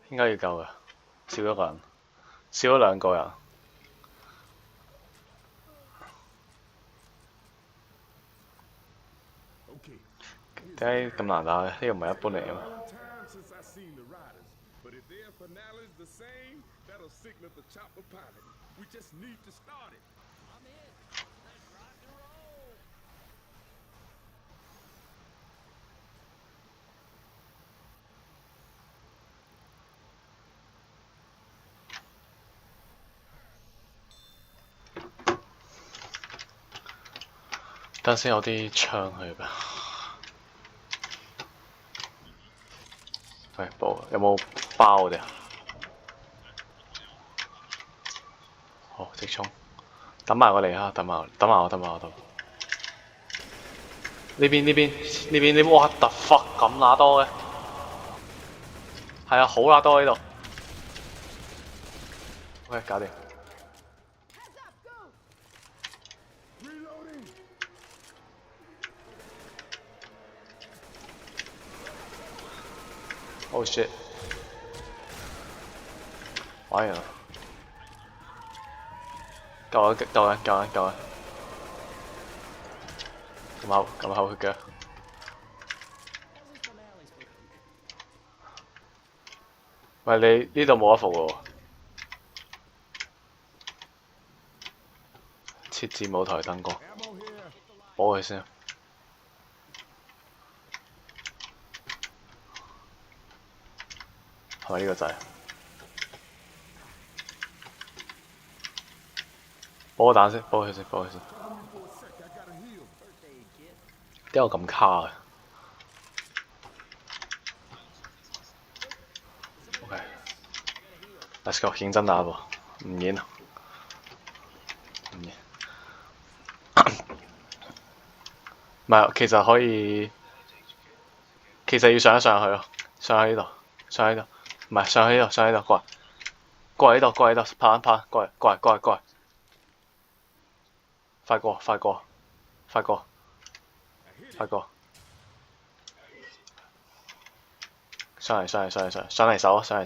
應該要救嘅，少咗個人，少咗2個人。點解咁難打嘅？呢個唔係一般嚟嘅嘛。等先，有啲槍去㗎。喂，有冇包我哋啊？好，即衝！等埋我嚟啊！等埋我。呢邊，哇！the fuck 咁乸多嘅，係啊，好乸多呢度。OK，搞掂。Oh shit！ 玩完啦，救緊！咁後血嘅。喂，你呢度冇得服喎。設置舞台燈光，補佢先。係咪呢個掣？補個彈先，補佢先。點解我咁卡嘅？OK，let's go， 認真打喎，唔演。唔係，其實可以，其實要上去咯，上喺呢度，唔係上喺呢度，過嚟呢度，拍，過嚟，快過，上嚟手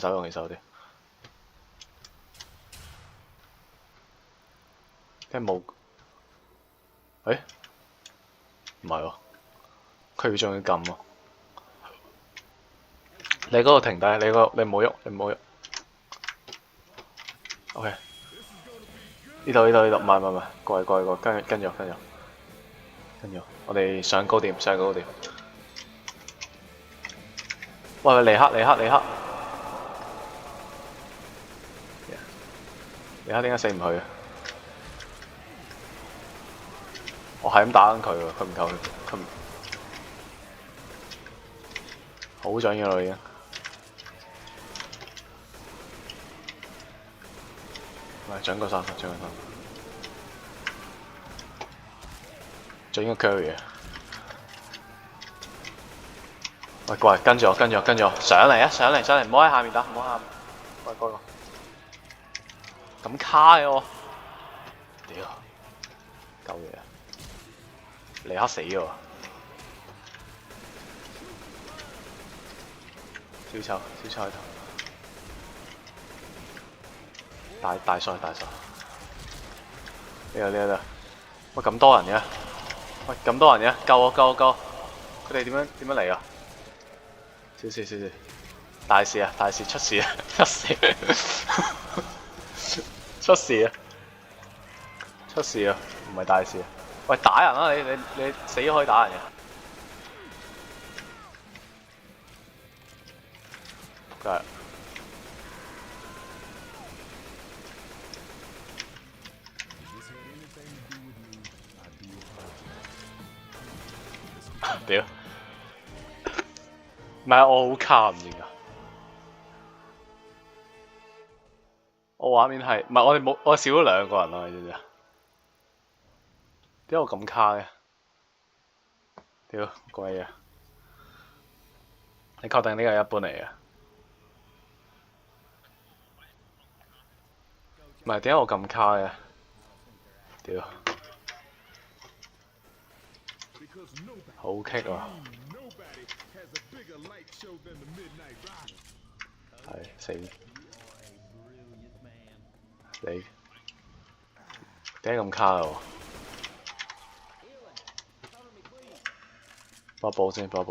用你手啲，跟住冇，唔係喎，佢仲要撳喎。你嗰個停低，你唔好喐。OK， 呢度，唔係，過嚟，跟住，我哋上高點。喂，尼克，點解死唔去嘅？我係咁打緊佢喎，佢唔夠，好準嘅啦已經。係準個3分，準個3分，準個 carry 啊！喂，過嚟跟住我，跟住我，跟住我，上嚟啊！上嚟，上嚟，唔好喺下面打，唔好喺下面。喂，過嚟。咁卡嘅我，屌，夠嘢啊！尼克死喎！小丑喺頭，大賽，呢度，喂咁多人嘅，喂咁多人嘅，救我！佢哋點樣嚟啊？小事，大事啊！出事啊！出事啊！唔係大事啊！喂，打人啊！你死咗可以打人嘅。仆街！屌！唔係我好卡唔知點解。我畫面係唔係我哋冇我少咗2個人啊？你知唔知啊？點解我咁卡嘅？屌，講乜嘢？你確定呢個係一般嚟嘅？唔係，點解我咁卡嘅？屌，好棘啊！係死！你點解咁卡啊？幫我補先，補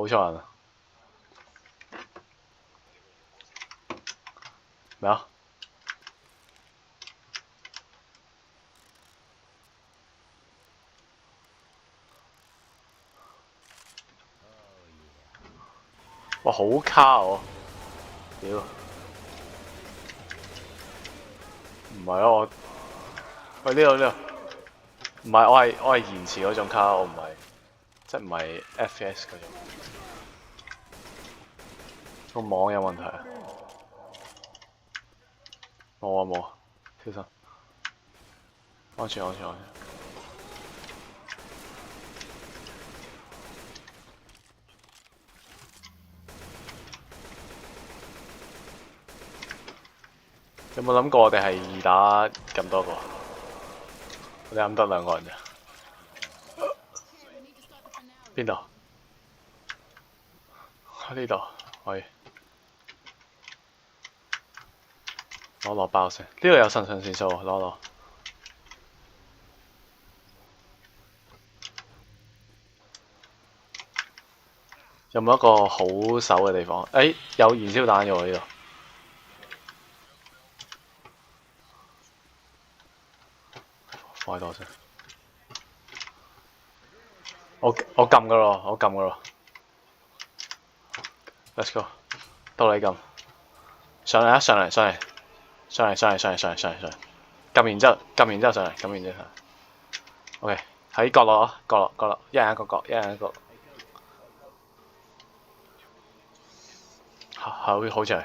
錯人啊！咩啊？哇，好卡喎！屌，唔係啊我，喂呢度，唔係我係延遲嗰種卡，我唔係，即係唔係 FPS 嗰種，個網有問題啊！冇啊，小心，安全。有冇諗過我哋係2打咁多個？我哋啱得2個人咋？邊度？喺呢度，可以攞包先。呢度有腎上腺素，攞。有冇一個好手嘅地方？有燃燒彈嘅喎呢度。放喺度先。我撳噶咯。Let's go， 到你撳。上嚟。撳完之後上嚟，OK， 喺角落，一人一個角，好似係。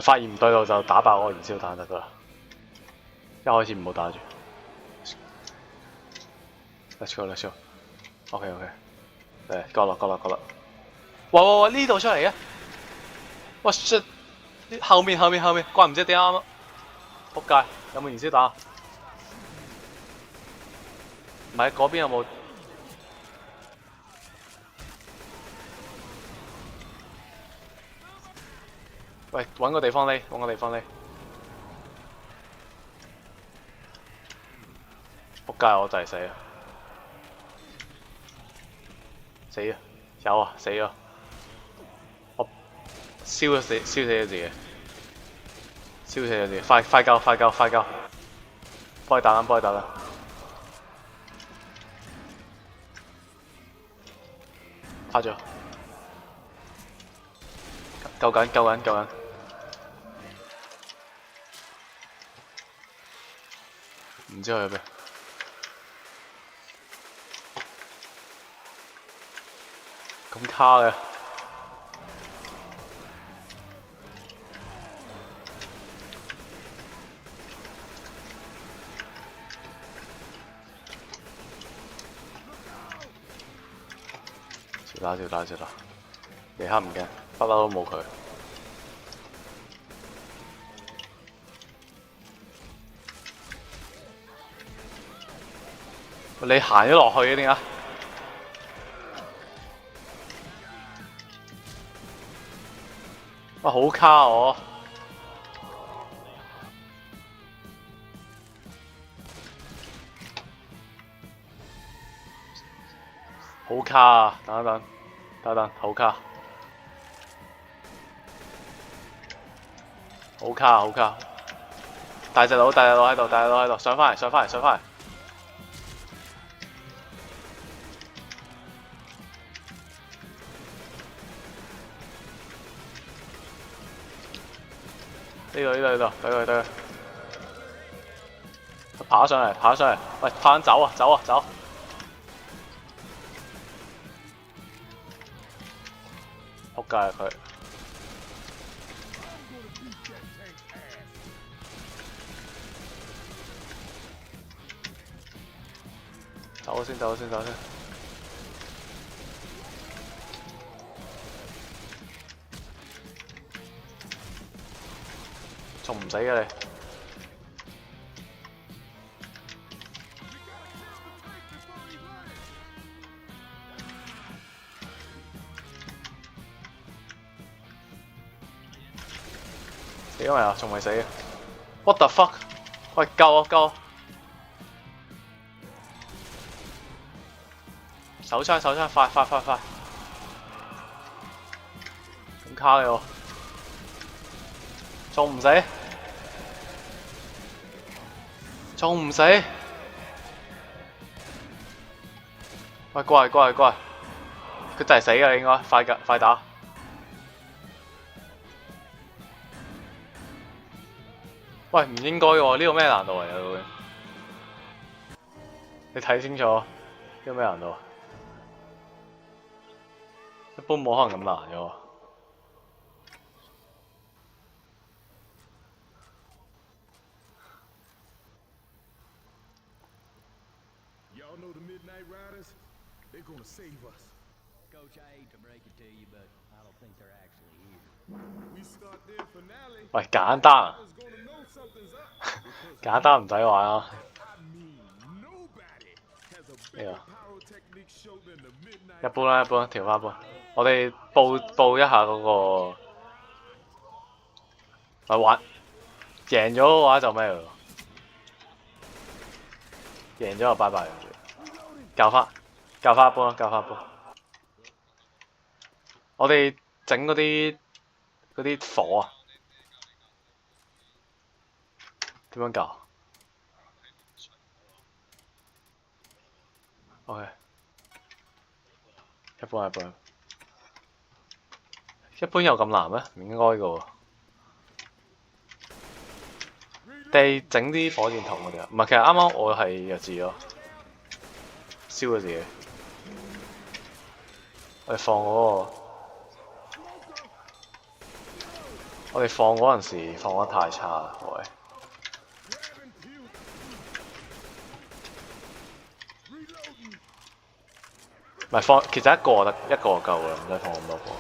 發現唔對路就打爆我燃燒彈得噶啦。一開始唔好打住。Let's go。OK。嚟，角落。哇！呢度出嚟嘅。哇 shit！ 後面，怪唔知點啱啊！仆街，有冇燃燒彈？唔係嗰邊有冇？喂，揾個地方匿。仆街，我就係死啊！有啊，死咗！我燒死咗自己，快救！幫佢打啦！趴咗，救緊！唔知去邊。咁卡嘅。照打，尼克唔驚，不嬲都冇佢。你行咗落去嘅點解？哇！好卡我。好卡啊！等一等，好卡，好卡，大隻佬喺度，上返嚟，呢度，對佢，爬上嚟，喂，快啲走啊！仆街啊佢！走先。仲唔死嘅你？死咗未啊？仲未死嘅 ？What the fuck？ 喂，救我！手槍，快！咁卡嘅我，仲唔死？喂，過嚟！佢真係死嘅應該，快打！喂，唔應該喎，呢個咩難度嚟㗎？你睇清楚，呢個咩難度？一般冇可能咁難嘅喎。Y'all know the Midnight Riders? They're gonna save us. Coach, I hate to break it to you, but I don't think they're actually here. We start their finale. 喂，簡單啊！ Is gonna know something's up. 簡單唔使玩啊！ I mean, nobody has a better pyrotechnic show than the Midnight. 一般啦，調翻一般。我哋報一下嗰個，咪玩贏咗嘅話就咩咯？贏咗就拜拜。教翻一般咯。我哋整嗰啲火啊，點樣教 ？OK， 一般。一般有咁難咩？唔應該嘅喎。地整啲火箭筒嗰啲啊，唔係，其實啱啱我係弱智咯，燒咗自己。我哋放嗰陣時放得太差啦，各位。唔係放，其實一個就夠啦，唔使放咁多火。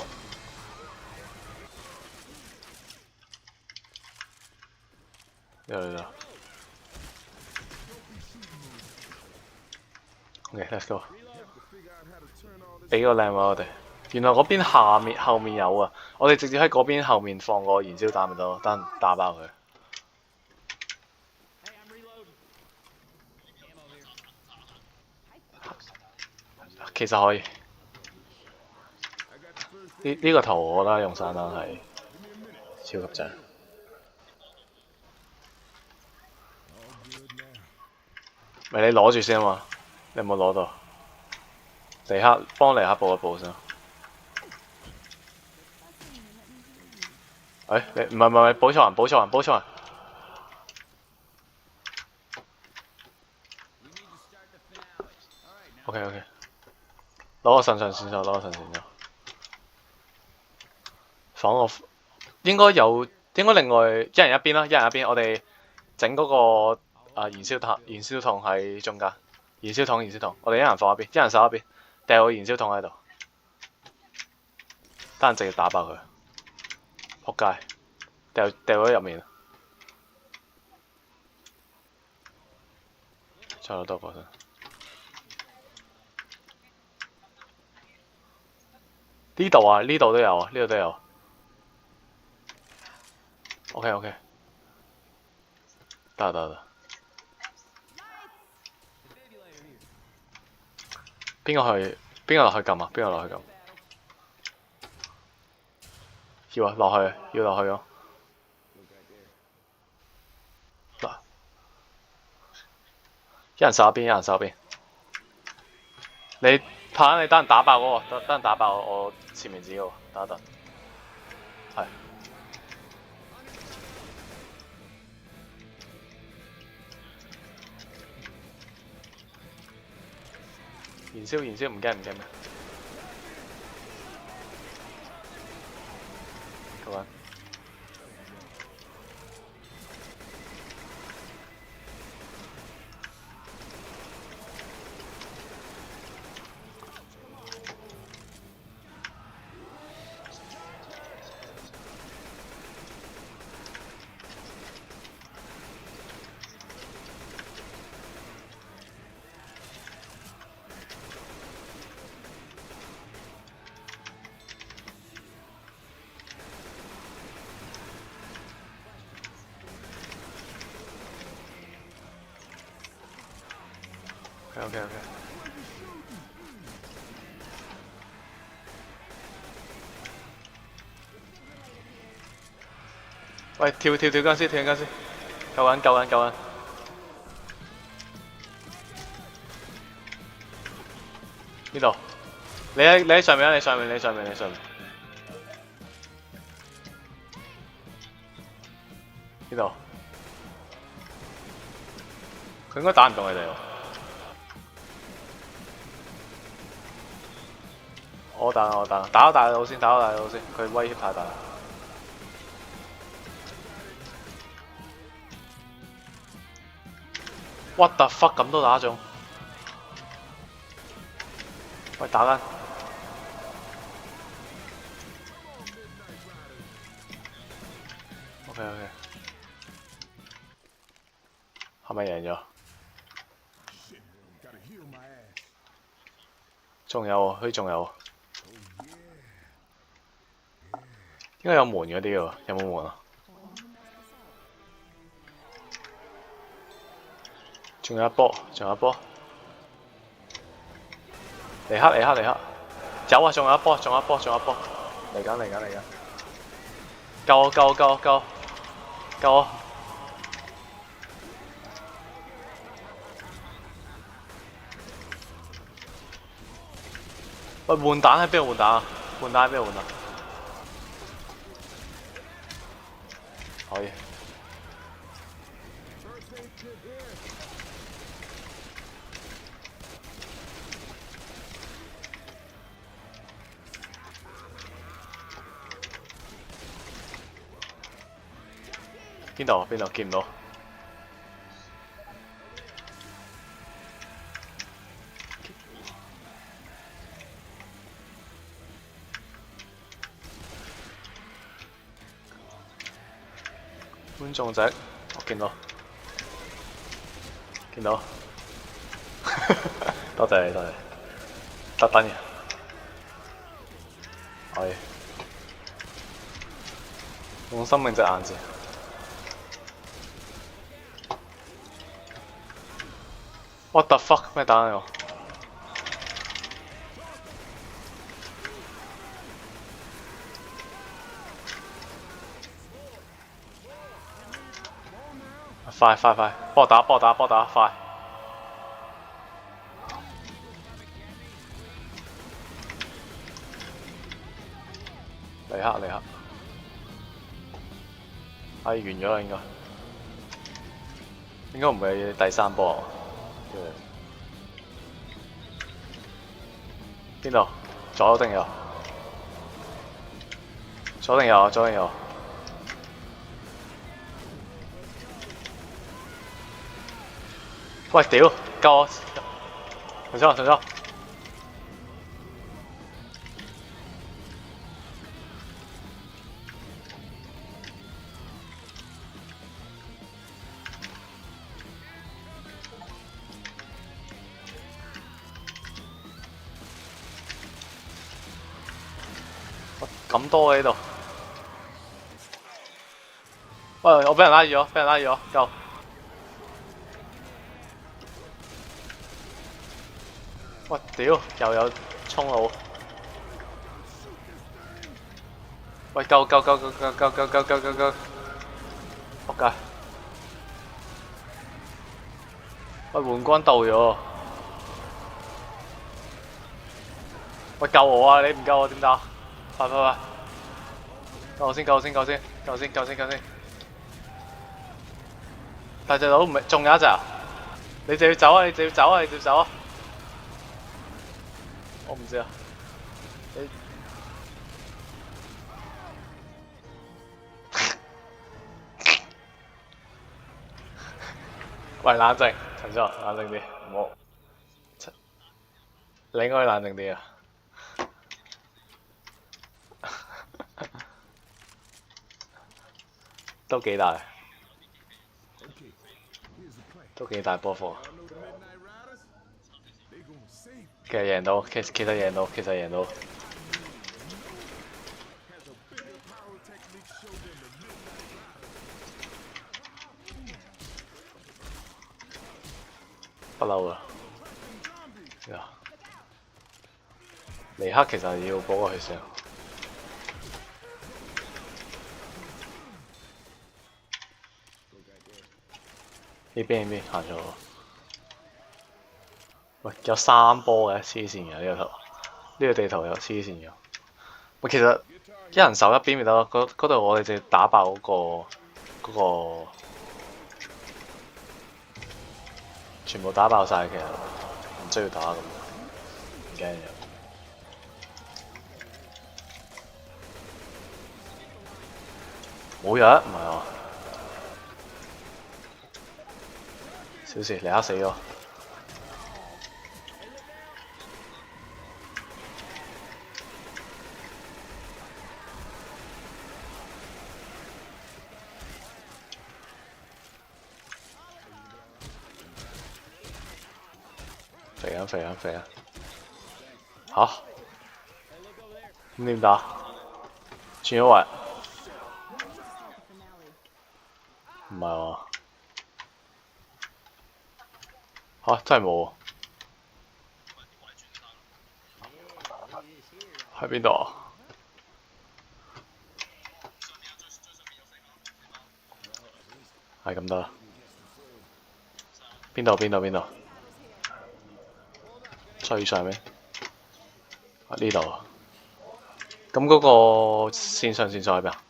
OK，let's go。俾個靚位我哋。原來嗰邊後面有啊！我哋直接喺嗰邊後面放個燃燒彈咪得咯，等陣打爆佢。其實可以。呢個圖我覺得用散彈係超級正。咪你攞住先啊嘛！你有冇攞到？幫尼克報一報先。你唔係，補錯人。OK， 攞個腎上腺素。房我應該有，應該另外一人一邊啦，一人一邊。我哋整嗰個燃燒筒喺中間，燃燒筒，我哋一人放一邊，一人手一邊，掉個燃燒筒喺度，得閒直接打爆佢，仆街，掉咗入面，差唔多過身。呢度啊，呢度都有啊，呢度都有。OK， 得。邊個落去撳啊？邊個落去撳？要啊，要落去咯。嗱，一人手一邊。你等人打爆嗰個，等人打爆我前面自己嗰個，等。係。燃燒唔驚咩？咁樣。OK。喂，跳僵屍，救緊。呢度，你喺上面啊！你上面。呢度，佢應該打唔到你哋喎。我打到大佬先，佢威脅太大。What the fuck 咁都打中？喂，打緊。OK， 係咪贏咗？仲有喎，佢仲有喎。應該有門嗰啲喎，有冇門啊？仲有一波。嚟黑！走啊！仲有一波！嚟緊！救我！喂，換彈喺邊度換彈啊？可以。邊度？見唔到。觀眾席，我見到。多謝你，特登嘅。可以。用生命值硬字。What the fuck 咩打我？快！幫我打，快！嚟黑！完咗啦，應該唔會第三波。邊度？左定右？左定右？左定右？喂，屌！救我！上咗，上咗！咁多喺度。喂，我俾人拉住咗，俾人拉住咗，救！喂，屌！又有衝路。喂，救！仆街！喂，換關到咗。喂，救我啊！你唔救我點打？快！救我先！大隻佬唔係仲有一隻啊？你就要走啊！我唔知啊。你喂，冷靜，陳叔，冷靜啲，唔好。你應該冷靜啲啊！都幾大， Okay, here's the plan. 都幾大波貨。 I know the Midnight Riders. They gonna save. 其實贏到，其實贏到。Has a bigger pyrotechnic show than the Midnight Riders. 不嬲啊！尼克其實要補個血性。呢邊行咗。喂，有3波嘅，黐線嘅呢個圖，呢個地圖有黐線嘅。喂，其實一人守一邊咪得咯，嗰度我哋就打爆嗰個，全部打爆晒，其實唔需要打咁，唔驚嘅。冇嘢，唔係啊，小事，尼克死咗。肥啊！吓？咁點打？轉咗位？唔係喎。吓？真係冇喎。喺邊度啊？係咁得啦。邊度？最上面啊，呢度。咁嗰個線上喺邊啊？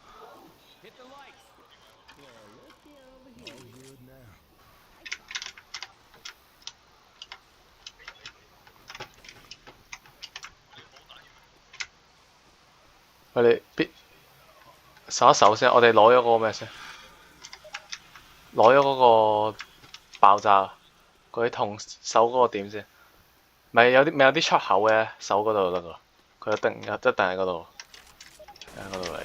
我哋守一守先，我哋攞咗嗰個咩先？攞咗嗰個爆炸嗰啲痛，守嗰個點先。咪有啲出口嘅，守嗰度就得噶啦。佢一定喺嗰度，喺嗰度嚟。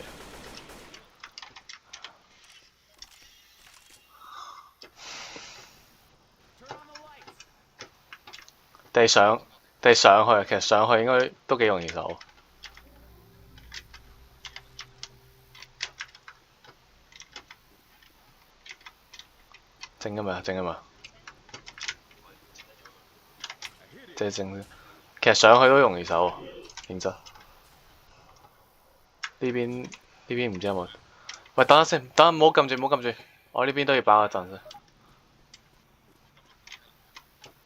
地上去，其實上去應該都幾容易守。整㗎嘛。即係整，其實上去都容易守，認真。呢邊唔知有冇？喂，等下先，唔好撳住，我呢邊都要爆一陣先。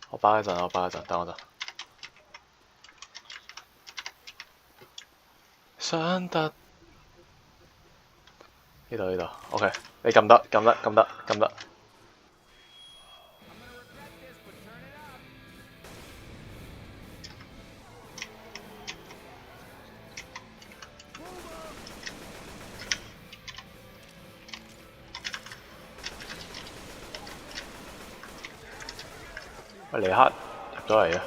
我爆一陣，等我陣。想得呢度 ，OK， 你撳得。喂，尼克入咗嚟啊！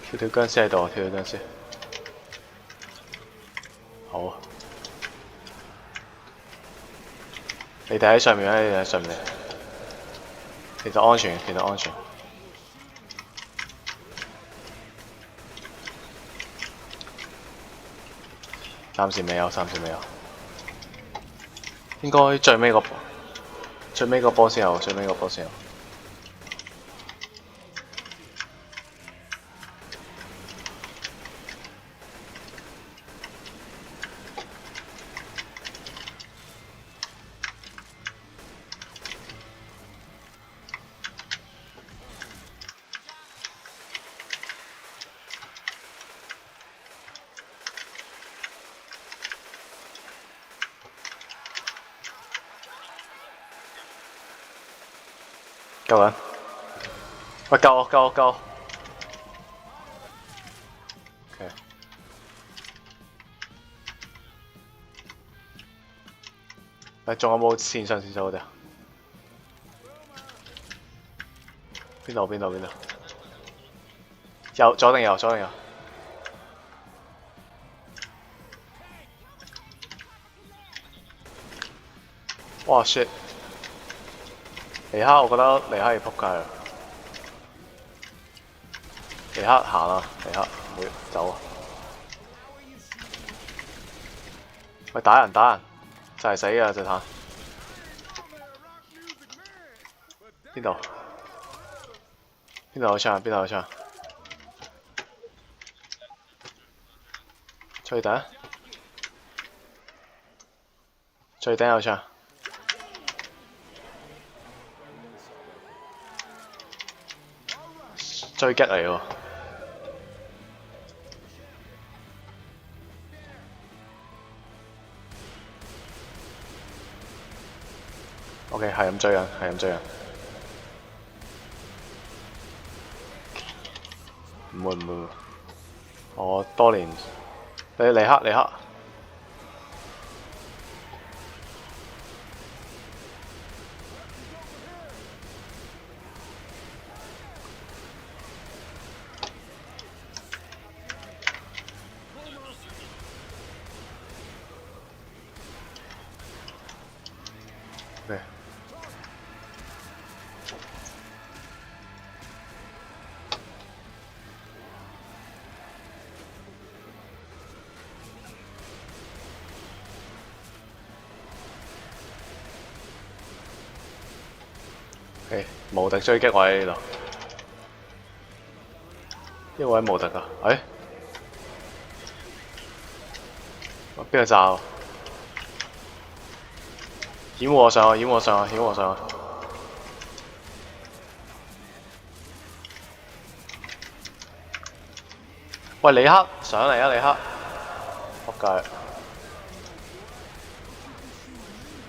跳條僵屍喺度，跳條僵屍。好。你哋喺上面啊！你哋喺上面。其實安全，其實安全。暫時未有，暫時未有。應該最尾個波先有，最尾個波先有。救緊！喂，救我！救我！救我 ！OK。喂，仲有冇線上線手嗰啲啊？邊度？邊度？邊度？右左定右？左定右？哇 shit！尼克，我覺得尼克要撲街啦！尼克行啦，尼克唔會走啊！喂，打人打人，就係死㗎隻坦。邊度？邊度有槍？邊度有槍？最頂？最頂有槍。追擊嚟喎。OK， 係咁追人，係咁追人。唔會唔會，我多年。你尼克尼克。Okay. 無敵追擊位喺呢度，呢個位無敵啊！邊個炸我？掩護我上去，掩護我上去，掩護我上去。喂，尼克上嚟啊！尼克，仆街！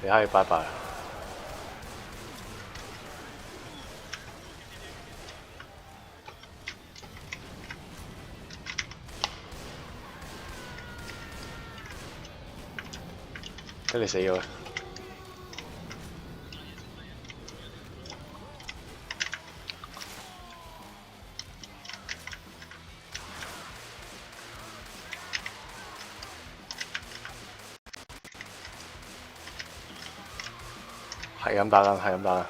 尼克要拜拜。跟你死咗。係咁打緊，係咁打緊。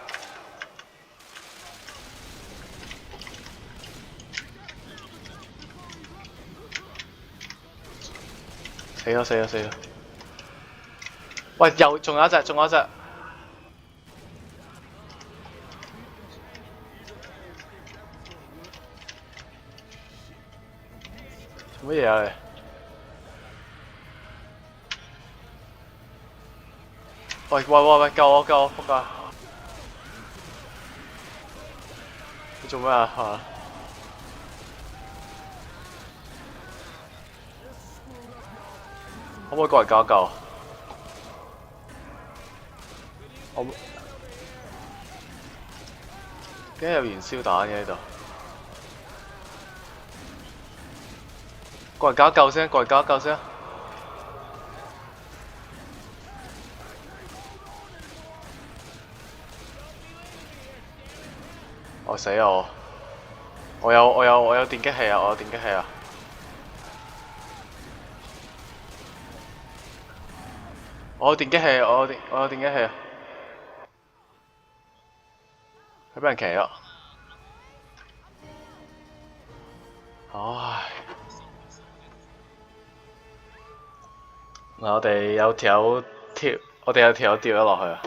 死咗死咗死咗！喂，又仲有一隻，仲有一隻。做乜嘢啊你？喂，救我救我！仆街！你做咩啊？嚇！可唔可以過嚟救一救？我點解有燃燒彈嘅呢度？過嚟救一救先，過嚟救一救先。我死啊我！我有電擊器啊！我有電擊器啊！我有電擊器，我有電擊器啊！佢俾人騎咗。唉！我哋有條友跳，我哋有條友掉咗落去啊！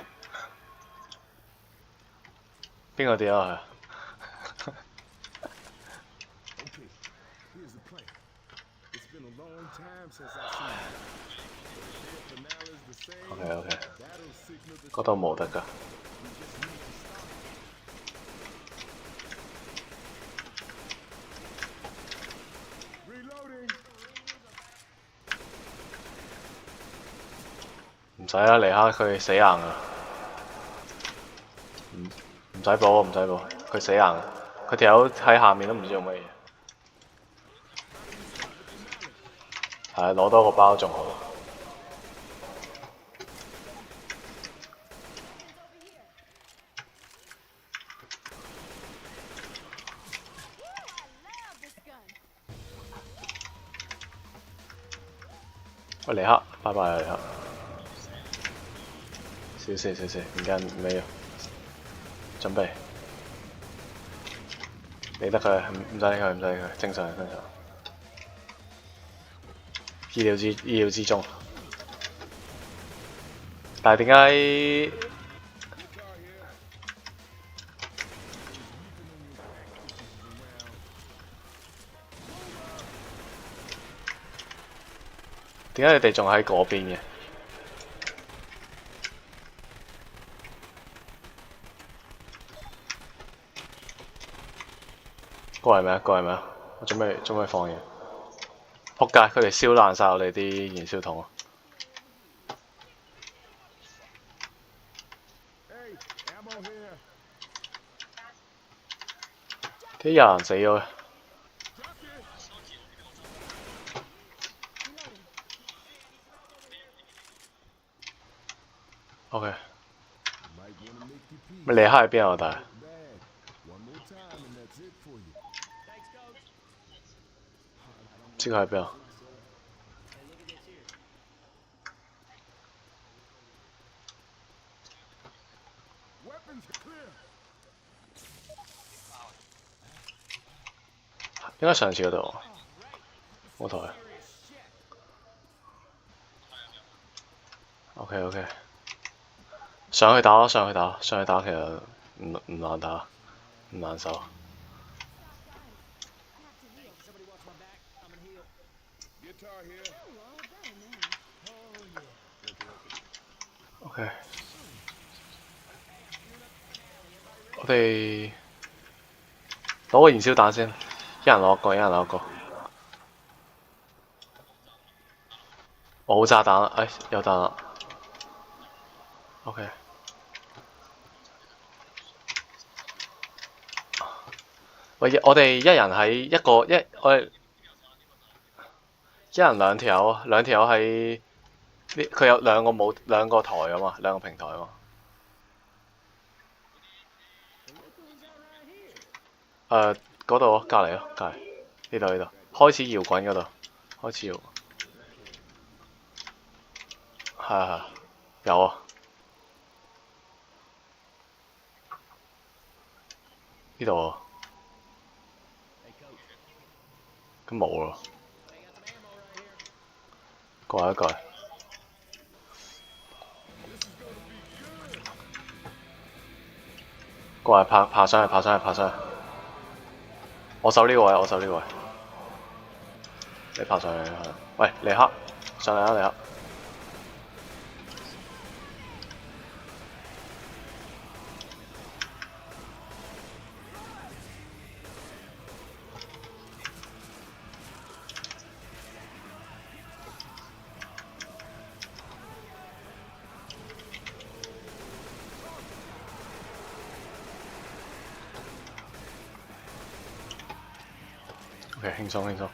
邊個掉咗落去啊？ Okay, here's the plan. It's been a long time since I've seen you. The finale's the same. OK， That'll signal the 嗰度冇得㗎。we just need to stop. Reloading. 唔使啦，尼克佢死硬啊！唔使補，唔使補，佢死硬啊！佢條友喺下面都唔知做乜嘢。係攞多個包仲好。喂，尼克，拜拜啊，尼克。小事，唔緊唔緊要，準備。理得佢，唔使理佢，正常。意料之中。但係點解？點解你哋仲喺嗰邊嘅？過嚟未啊？我準備放嘢。仆街！佢哋燒爛晒我哋啲燃燒筒啊！ Hey, ammo here. 啲人死咗嘅。OK。Might wanna make your peace. 咪尼克喺邊啊？我大。 Bad. One more time and that's it for you. 知佢喺邊啊？ Weapons clear. 應該上次嗰度。冇台。OK。上去打，其實唔難打，唔難受。 Guitar here. OK。我哋攞個燃燒彈先，一人攞一個。我冇炸彈啦，哎，有彈啦。OK。喂，我哋一人喺我哋一人兩條友喺呢，佢有兩個台啊嘛，兩個平台啊嘛。嗰度隔離咯，呢度，開始搖滾嗰度，開始搖。係，有啊。呢度啊。咁冇咯。過嚟。過嚟爬上去。我守呢個位。你爬上去。喂，尼克，上嚟啊，尼克。OK， 輕鬆。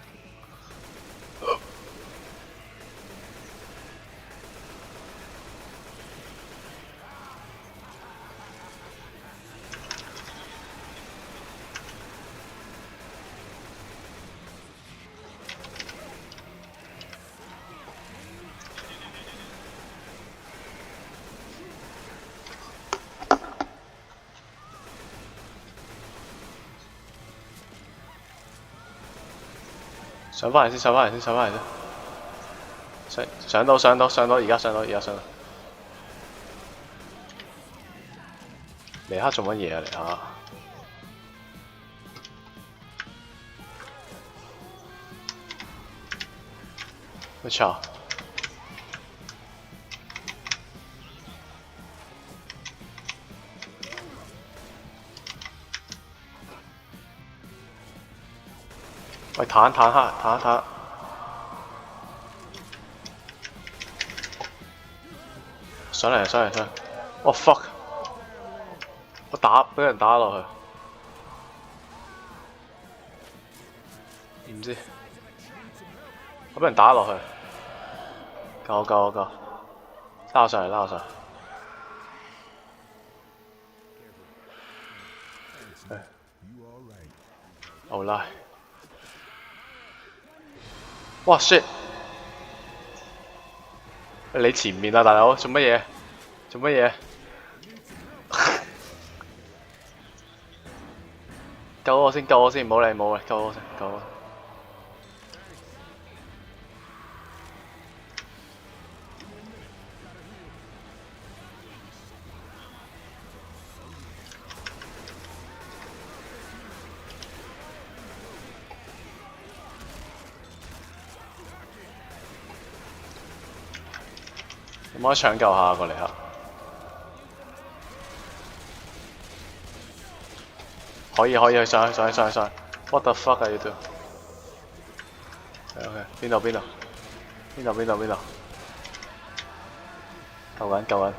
上翻嚟先，上翻嚟先，上翻嚟先。上到，而家上到。尼克做乜嘢啊？尼克？咩錯？喂，坦克！上嚟！我 fuck！ 我俾人打落去，唔知我俾人打落去，救我！拉我上嚟！好拉！哇 shit！ 你前面啊，大佬，做乜嘢？救我先，唔好理，救我先。可唔可以搶救下過嚟啊？可以上去。What the fuck are you doing？ OK， 邊度？救緊！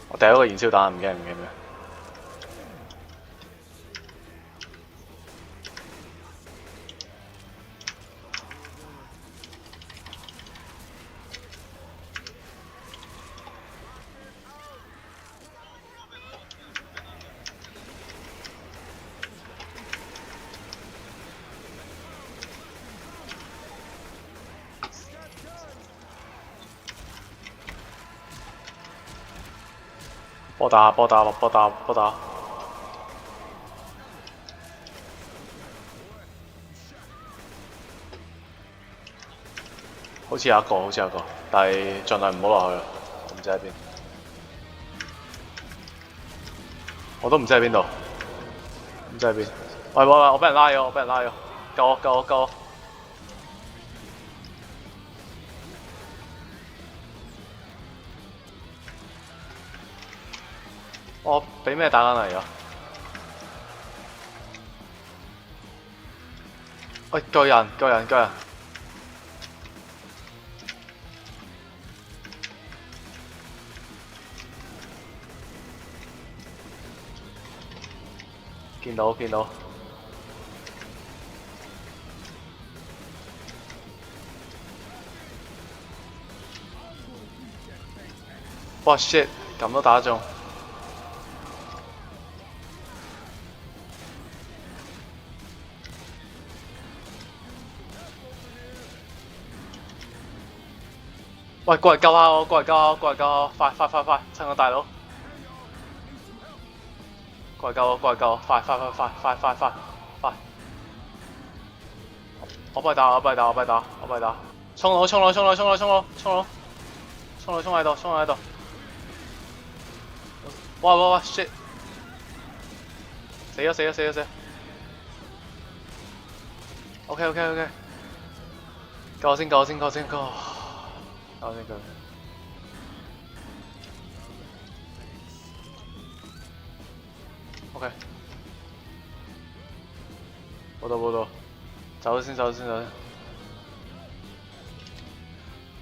我掉咗個燃燒彈，唔驚咩？波打！好似有一個，但係盡量唔好落去啦。我唔知喺邊，我都唔知喺邊度，喂！我俾人拉咗，救我！我俾咩打緊嚟㗎？喂，巨人！見到！哇 shit！ 咁都打中！喂，過嚟救下我！快！趁我大佬！過嚟救我！快！我幫你打！衝佬喺度！哇 shit！ 死咗 ！OK， 救我先！OK， 報道，走先。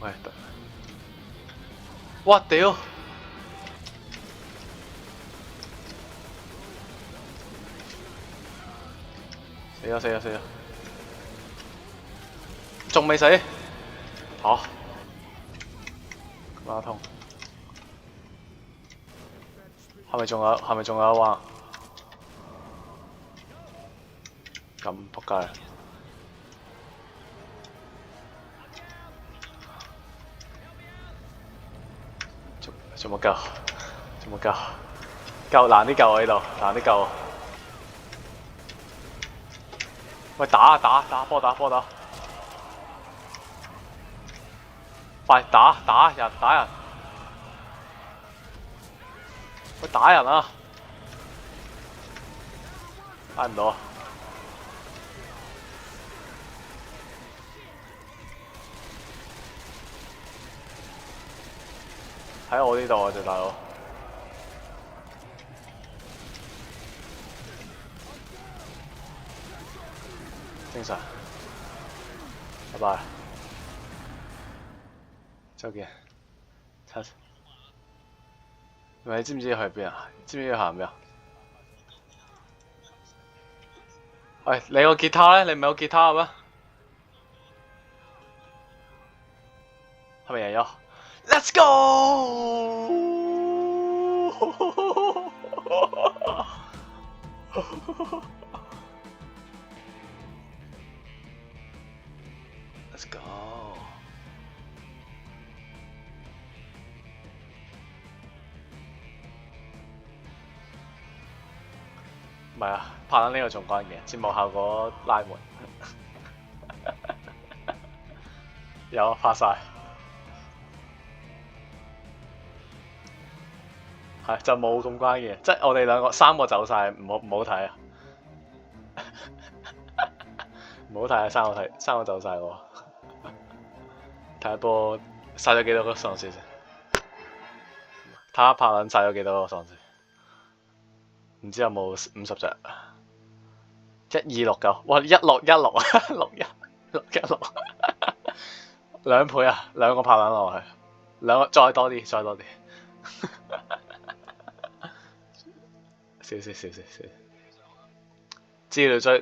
喂，得！哇屌！死咗！仲未死？嚇！馬痛！係咪仲有一彎？咁仆街！仲冇救，仲冇救，救難啲救我呢度，難啲救我。喂，打波打，快打人，喂打人啊！打唔到啊！喺我呢度啊，隻大佬。正常。拜拜。再見。七。喂，你知唔知去邊啊？知唔知要行咩啊？喂，你個吉他咧？你唔係有吉他嘅咩？係咪贏咗 ？Let's go！ Let's go！ 唔係啊，拍緊呢個仲關鍵，節目效果拉滿，有拍晒，係就冇咁關鍵，即係我哋三個走晒，唔好睇啊！唔好睇啊！三個走晒喎，睇下波殺咗幾多個喪屍先，睇下拍撚殺咗幾多個喪屍。唔知有冇50隻？1269，哇！1616啊，616，2倍啊，2個拍撚落去，2個再多啲，少，資料最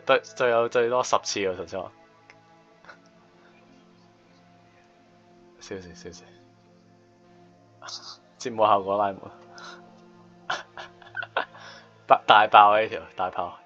多10次喎，頭先話，少，節目效果拉滿，大爆啊呢條大炮！